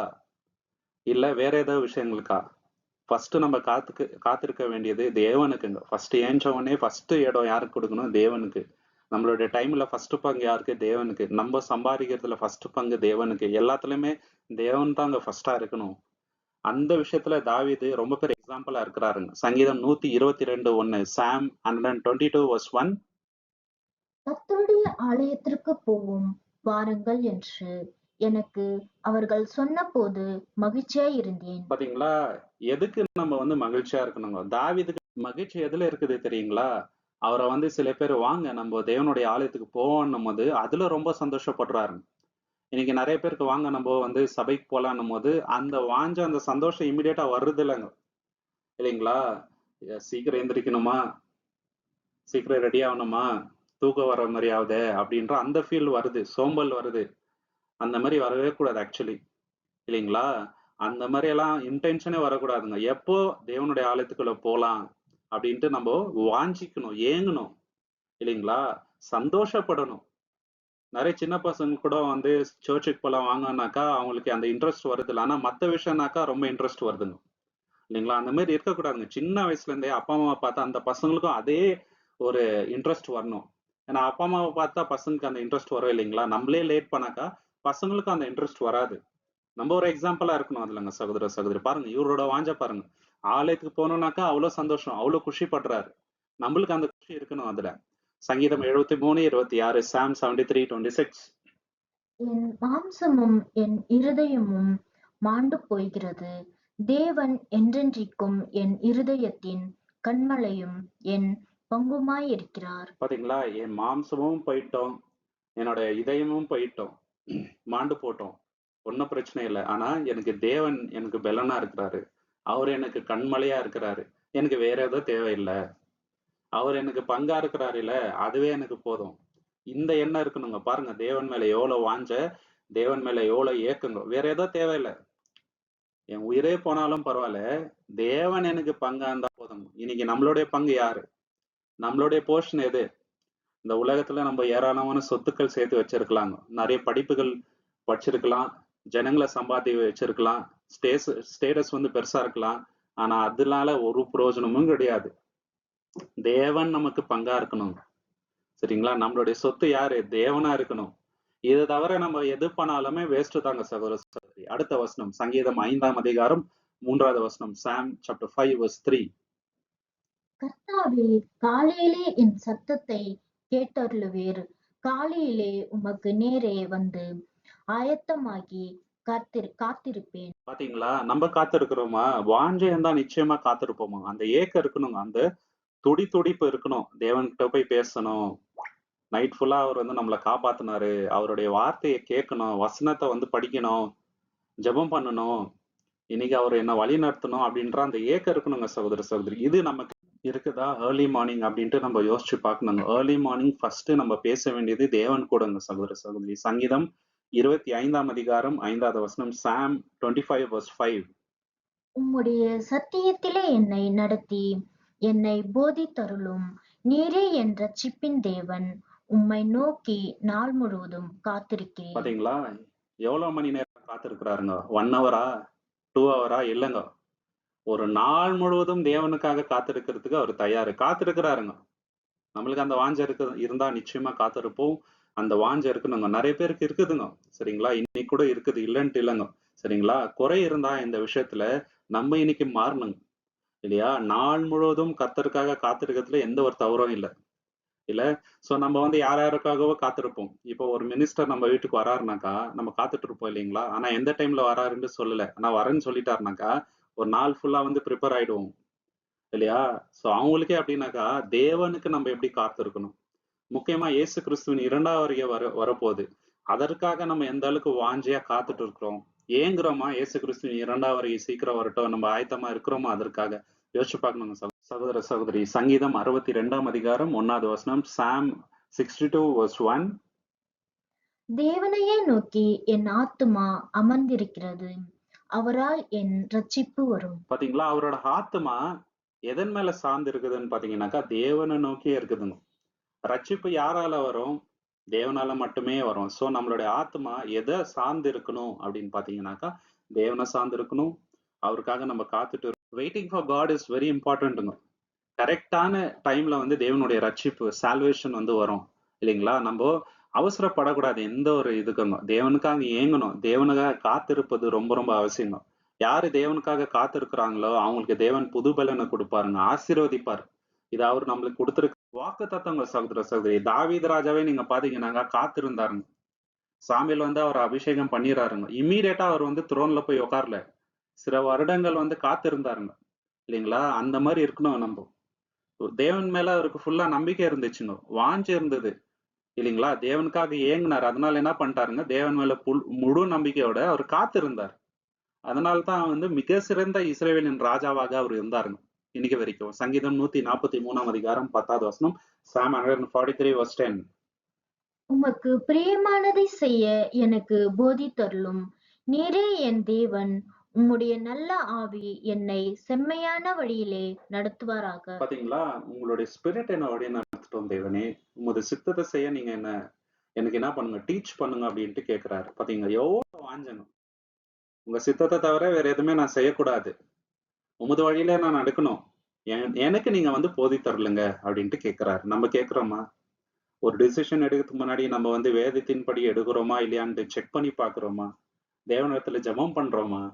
இல்ல வேற ஏதோ விஷயங்களுக்கா? ஃபர்ஸ்ட் நம்ம காத்திருக்க வேண்டியது தேவனுக்குங்க. ஃபர்ஸ்ட் ஏஞ்ச உடனே ஃபர்ஸ்ட் இடம் யாருக்கு கொடுக்கணும்? தேவனுக்கு. நம்மளுடைய டைம்ல ஃபர்ஸ்ட் பங்கு யாருக்கு? தேவனுக்கு. நம்ம சம்பாதிக்கிறதுல ஃபர்ஸ்ட் பங்கு தேவனுக்கு. எல்லாத்துலயுமே தேவன் தாங்க ஃபர்ஸ்டா இருக்கணும். அந்த விஷயத்துல தாவீது ரொம்ப பெரிய எக்ஸாம்பிளா இருக்கிறாருங்க. சங்கீதம் 122:1 சாம் 122:1. கர்த்தருடைய ஆலயத்திற்குப் போவோம் வாருங்கள் என்று எனக்கு அவர்கள் சொன்னபோது மகிழ்ச்சியாயிருந்தேன். பாத்தீங்களா? எதுக்கு நம்ம வந்து மகிழ்ச்சியா இருக்கணுங்க? தாவீதுக்கு மகிழ்ச்சி எதுல இருக்குது தெரியுங்களா? அவரை வந்து சில பேர் வாங்க நம்ம தேவனுடைய ஆலயத்துக்கு போவோன்னும் போது அதுல ரொம்ப சந்தோஷப்படுறாரு. இன்னைக்கு நிறைய பேருக்கு வாங்க நம்ம வந்து சபைக்கு போலான்னும் போது அந்த வாஞ்ச அந்த சந்தோஷம் இமிடியேட்டா வருது இல்லைங்க. இல்லைங்களா? சீக்கிரம் எந்திரிக்கணுமா? சீக்கிரம் ரெடி ஆகணுமா? தூக்கம் வர மாதிரி ஆகுதே அப்படின்ற அந்த ஃபீல் வருது. சோம்பல் வருது. அந்த மாதிரி வரவே கூடாது ஆக்சுவலி. இல்லைங்களா? அந்த மாதிரி எல்லாம் இன்டென்ஷனே வரக்கூடாதுங்க. எப்போ தேவனுடைய ஆலயத்துக்குள்ள போலாம் அப்படின்ட்டு நம்ம வாஞ்சிக்கணும், ஏங்கணும். இல்லைங்களா? சந்தோஷப்படணும். நிறைய சின்ன பசங்க கூட வந்து சர்ச்சுக்கு போலாம் வாங்கனாக்கா அவங்களுக்கு அந்த இன்ட்ரெஸ்ட் வருது. ஆனா மத்த விஷயம்னாக்கா ரொம்ப இன்ட்ரெஸ்ட் வருதுங்க. இல்லைங்களா? அந்த மாதிரி இருக்கக்கூடாதுங்க. சின்ன வயசுல இருந்தே அப்பா அம்மாவை பார்த்தா அந்த பசங்களுக்கும் அதே ஒரு இன்ட்ரெஸ்ட் வரணும். ஏன்னா அப்பா அம்மாவை பார்த்தா பசங்களுக்கு அந்த இன்ட்ரெஸ்ட் வரும் இல்லைங்களா? நம்மளே லேட் பண்ணாக்கா பசங்களுக்கும் அந்த இன்ட்ரெஸ்ட் வராது. நம்ம ஒரு எக்ஸாம்பிளா இருக்கணும் அதுலங்க சகோதர, சகோதரி. பாருங்க இவரோட வாஞ்ச பாருங்க. ஆலயத்துக்கு போனோம்னாக்கா அவ்வளவு சந்தோஷம், அவ்வளவு குஷி படுறாரு. நம்மளுக்கு அந்த குஷி இருக்கணும் அதுல. சங்கீதம் 73:26 சாம் 73:26. என் மாம்சமும் என் இருதயமும் மாண்டு போகிறது. தேவன் என்றென்றைக்கும் என் இருதயத்தின் கன்மலையும் என் பங்குமாயிருக்கிறார். பாத்தீங்களா? என் மாம்சமும் போயிட்டோம், என்னோட இதயமும் போயிட்டோம், மாண்டு போட்டோம். ஒன்னும் பிரச்சனை இல்லை. ஆனா எனக்கு தேவன் எனக்கு பெலனா இருக்கிறாரு. அவர் எனக்கு கண்மலையா இருக்கிறாரு. எனக்கு வேற ஏதோ தேவையில்லை. அவர் எனக்கு பங்கா இருக்கிறாரு இல்ல, அதுவே எனக்கு போதும். இந்த எண்ணம் இருக்கணுங்க. பாருங்க தேவன் மேல எவ்வளவு வாஞ்ச, தேவன் மேல எவ்வளவு ஏக்கங்க. வேற ஏதோ தேவையில்லை. என் உயிரே போனாலும் பரவாயில்ல. தேவன் எனக்கு பங்கா இருந்தா போதும். இன்னைக்கு நம்மளுடைய பங்கு யாரு? நம்மளுடைய போர்ஷன் எது? இந்த உலகத்துல நம்ம ஏராளமான சொத்துக்கள் சேர்த்து வச்சிருக்கலாங்க. நிறைய படிப்புகள் படிச்சிருக்கலாம். ஜனங்களை சம்பாதி வச்சிருக்கலாம். ஸ்டேட்டஸ் வந்து பெருசா இருக்கலாம். ஆனா அதனால ஒரு பிரயோஜனமும் கிடையாது. தேவன் நமக்கு பங்கா இருக்கணும். சரிங்களா? நம்மளுடைய சொத்து யாரு? தேவனா இருக்கணும். இதை தவிர நம்ம எது பண்ணாலுமே வேஸ்ட் தாங்க சகோதர சகோதரி. அடுத்த வசனம் சங்கீதம் 5ஆம் அதிகாரம் 3வது வசனம். சாம் சாப்டர் 5 verse 3. கர்த்தாவே, காலையிலே என் சத்தத்தை கேட்டருளுவீர். காலையிலே உமக்கு நேரே வந்து ஆயத்தமாகி காத்திருப்பேன். பாத்தீங்களா, நம்ம காத்திருக்கிறோமா? வாஞ்சை இருந்தா நிச்சயமா காத்திருப்போமா? அந்த ஏக்கம் இருக்கணுங்க. அந்த துடிப்பு இருக்கணும். தேவன்கிட்ட போய் பேசணும். நைட் ஃபுல்லா அவர் வந்து நம்மள காப்பாத்துனாரு. அவருடைய வார்த்தையை கேட்கணும். வசனத்தை வந்து படிக்கணும். ஜெபம் பண்ணணும். இன்னைக்கு அவர் என்ன வழி நடத்தணும் அப்படின்ற அந்த ஏக்கம் இருக்கணுங்க சகோதர சகோதரி. இது நமக்கு இருக்குதா? ஏர்லி மார்னிங் அப்படின்ட்டு நம்ம யோசிச்சு பார்க்கணுங்க. ஏர்லி மார்னிங் ஃபர்ஸ்ட் நம்ம பேச வேண்டியது தேவன் கூடங்க சகோதர சகோதரி. சங்கீதம் 25ஆம் அதிகாரம் 5வது வசனம். சாம் 25 verse 5. உம்முடைய சத்தியத்திலே என்னை நடத்தி என்னை போதித்தருளும். நீரே என் ரட்சிப்பின் தேவன். உம்மை நோக்கி நாள் முழுவதும் காத்திருக்கிறேன். பாத்தீங்களா, எவ்வளவு மணி நேரம் காத்திருக்கிறாருங்க? 1 ஹவரா, 2 ஹவரா? இல்லைங்க, ஒரு நாள் முழுவதும் தேவனுக்காக காத்திருக்கிறதுக்கு அவர் தயாரு. காத்திருக்கிறாருங்க. நம்மளுக்கு அந்த வாஞ்சை இருந்தா நிச்சயமா காத்திருப்போம். அந்த வாஞ்சை இருக்கணுங்க. நிறைய பேருக்கு இருக்குதுங்க. சரிங்களா, இன்னைக்கு கூட இருக்குது, இல்லைன்ட்டு இல்லைங்க. சரிங்களா, குறை இருந்தா இந்த விஷயத்துல நம்ம இன்னைக்கு மாறணுங்க. இல்லையா? நாள் முழுவதும் கர்த்தருக்காக காத்திருக்கிறதுல எந்த ஒரு தவறும் இல்லை. இல்ல. சோ நம்ம வந்து யார் யாருக்காகவோ காத்திருப்போம். இப்போ ஒரு மினிஸ்டர் நம்ம வீட்டுக்கு வராருனாக்கா நம்ம காத்துட்டு இருப்போம் இல்லைங்களா? ஆனா எந்த டைம்ல வராருன்னு சொல்லல. ஆனா வரேன்னு சொல்லிட்டாருனாக்கா ஒரு நாள் ஃபுல்லா வந்து ப்ரிப்பேர் ஆயிடுவோம் இல்லையா? சோ அவங்களுக்கே அப்படின்னாக்கா தேவனுக்கு நம்ம எப்படி காத்திருக்கணும்? முக்கியமா இயேசு கிறிஸ்துவின் 2வது வருகை வரப்போகுது. அதற்காக நம்ம எந்த அளவுக்கு வாஞ்சையா காத்துட்டு இருக்கிறோம்? ஏங்குறோமா? இயேசு கிறிஸ்துவின் 2வது வருகை சீக்கிரம் வரட்டும், நம்ம ஆயத்தமா இருக்கிறோமா அதற்காக? யோசிச்சு பார்க்கணுங்க சகோதர சகோதரி. சங்கீதம் 62ஆம் அதிகாரம் 1வது வசனம். சாம் 62 verse 1. தேவனையே நோக்கி என் ஆத்துமா அமர்ந்திருக்கிறது. அவரால் என் ரட்சிப்பு வரும். பாத்தீங்களா, அவரோட ஆத்துமா எதன் மேல சார்ந்து இருக்குதுன்னு பாத்தீங்கன்னாக்கா தேவனை நோக்கியே இருக்குதுங்க. ரட்சிப்பு யாரால வரும்? தேவனால மட்டுமே வரும். சோ நம்மளுடைய ஆத்மா எதை சார்ந்து இருக்கணும் அப்படின்னு பாத்தீங்கன்னாக்கா தேவனை சார்ந்து இருக்கணும். அவருக்காக நம்ம காத்துட்டு waiting for God is very இம்பார்ட்டன்ட்டுங்க. கரெக்டான டைம்ல வந்து தேவனுடைய ரட்சிப்பு சால்வேஷன் வந்து வரும் இல்லைங்களா? நம்ம அவசரப்படக்கூடாது எந்த ஒரு இதுக்குங்க. தேவனுக்காக ஏங்கணும். தேவனுக்காக காத்திருப்பது ரொம்ப ரொம்ப அவசியங்க. யாரு தேவனுக்காக காத்திருக்கிறாங்களோ அவங்களுக்கு தேவன் புது பலனை கொடுப்பாருங்க, ஆசீர்வதிப்பார். இது அவர் நம்மளுக்கு கொடுத்திருக்க வாக்கு தத்தவங்க சகோதர சகோதரி. தாவீது ராஜாவே நீங்க பாத்தீங்கன்னாங்க காத்திருந்தாருங்க. சாமியில் வந்து அவர் அபிஷேகம் பண்ணிடுறாருங்க. இம்மீடியட்டா அவர் வந்து த்ரோன்ல போய் உட்காரல. சில வருடங்கள் வந்து காத்திருந்தாருங்க இல்லைங்களா? அந்த மாதிரி இருக்கணும் நம்ம. தேவன் மேல அவருக்கு ஃபுல்லா நம்பிக்கை இருந்துச்சுங்க. வாஞ்சை இருந்தது இல்லைங்களா? தேவனுக்காக ஏங்குனார். அதனால என்ன பண்ணிட்டாருங்க, தேவன் மேல முழு நம்பிக்கையோட அவர் காத்திருந்தார். அதனால தான் வந்து மிக சிறந்த இஸ்ரவேலின் ராஜாவாக அவர் இருந்தாருங்க இன்னைக்கு வரைக்கும். சங்கீதம் 143ஆம் அதிகாரம் 10வது வசனம். சாம் 143 verse 10. உமக்கு பிரியமானதை செய்ய எனக்கு போதித்தருளும். நீரே என் தேவன். உம்முடைய நல்ல ஆவி என்னை செம்மையான வழியிலே நடத்துவாராக. பாத்தீங்களா, உங்களுடைய ஸ்பிரிட் என்ன வழி நடத்தட்டும் தேவனே. உமது சித்தத்தை செய்ய நீங்க எனக்கு என்ன பண்ணுங்க, டீச் பண்ணுங்க அப்படின்ட்டு கேட்கிறாரு. பாத்தீங்க எவ்வளவு வாஞ்சங்க. உங்க சித்தத்தை தவிர வேற எதுவுமே நான் செய்யக்கூடாது. உமது வழியில நான் நடக்கணும். எனக்கு நீங்க வந்து போதித்தரலுங்க அப்படின்ட்டு கேட்கிறாரு. நம்ம கேட்கிறோமா? ஒரு டிசிஷன் எடுக்கிறதுக்கு முன்னாடி நம்ம வந்து வேதத்தின்படி எடுக்கிறோமா இல்லையான்னு செக் பண்ணி பாக்குறோமா? தேவனிடத்துல ஜெபம் பண்றோமா?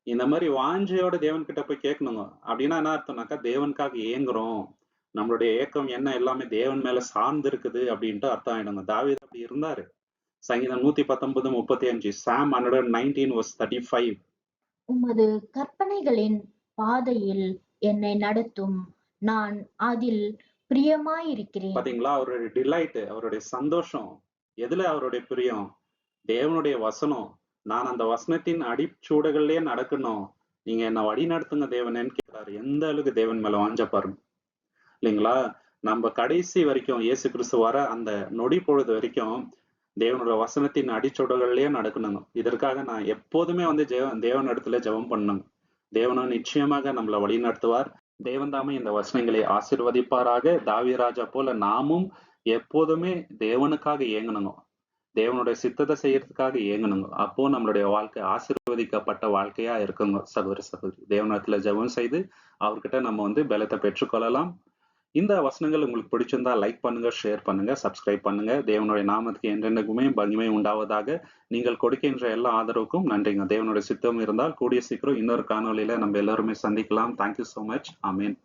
இந்த மாதிரி வாஞ்சையோட தேவன்கிட்ட போய் கேட்கணுங்க. அப்படின்னா என்ன அர்த்தம்னாக்கா தேவனுக்காக ஏங்குறோம். நம்மளுடைய ஏக்கம் என்ன எல்லாமே தேவன் மேல சார்ந்து இருக்குது அப்படின்ட்டு அர்த்தம் ஆயிடுங்க. தாவீது அப்படி இருந்தாரு. சங்கீதம் 119:35. சாம் 119 verse 35. உமது கற்பனைகளின் பாதையில் என்னை நடத்தும். நான் அதில் பிரியமாயிருக்கிறேன். பாத்தீங்களா, அவருடைய டிலைட், அவருடைய சந்தோஷம் எதுல அவருடைய பிரியம்? தேவனுடைய வசனம். நான் அந்த வசனத்தின் அடிச்சூடுகள்லயே நடக்கணும். நீங்க என்ன வழி நடத்துங்க தேவனேன்னு கேட்கிறாரு. எந்த அளவுக்கு தேவன் மேல வாஞ்ச பாருங்க இல்லைங்களா? நம்ம கடைசி வரைக்கும் இயேசு கிறிஸ்து வர அந்த நொடி பொழுது வரைக்கும் தேவனோட வசனத்தின் அடிச்சொடர்கள்லயே நடக்கணுங்க. இதற்காக நான் எப்போதுமே வந்து தேவன் இடத்துல ஜெபம் பண்ணணுங்க. தேவனும் நிச்சயமாக நம்மளை வழி நடத்துவார். தேவன் தாமே இந்த வசனங்களை ஆசீர்வதிப்பாராக. தாவீராஜா போல நாமும் எப்போதுமே தேவனுக்காக ஏங்கணுங்க. தேவனுடைய சித்தத்தை செய்யறதுக்காக ஏங்கணுங்க. அப்போ நம்மளுடைய வாழ்க்கை ஆசீர்வதிக்கப்பட்ட வாழ்க்கையா இருக்குங்க சகோதர சகோதரி. தேவனிடத்துல ஜெபம் செய்து அவர்கிட்ட நம்ம வந்து பலத்தை பெற்றுக்கொள்ளலாம். இந்த வசனங்கள் உங்களுக்கு பிடிச்சிருந்தா லைக் பண்ணுங்க, ஷேர் பண்ணுங்க, சப்ஸ்கிரைப் பண்ணுங்க. தேவனுடைய நாமத்துக்கு என்றென்றைக்குமே மகிமை உண்டாவதாக. நீங்கள் கொடுக்கின்ற எல்லா ஆதரவுக்கும் நன்றிங்க. தேவனுடைய சித்தம் இருந்தால் கூடிய சீக்கிரம் இன்னொரு காணொளியில நம்ம எல்லாருமே சந்திக்கலாம். Thank you so much. ஆமென்.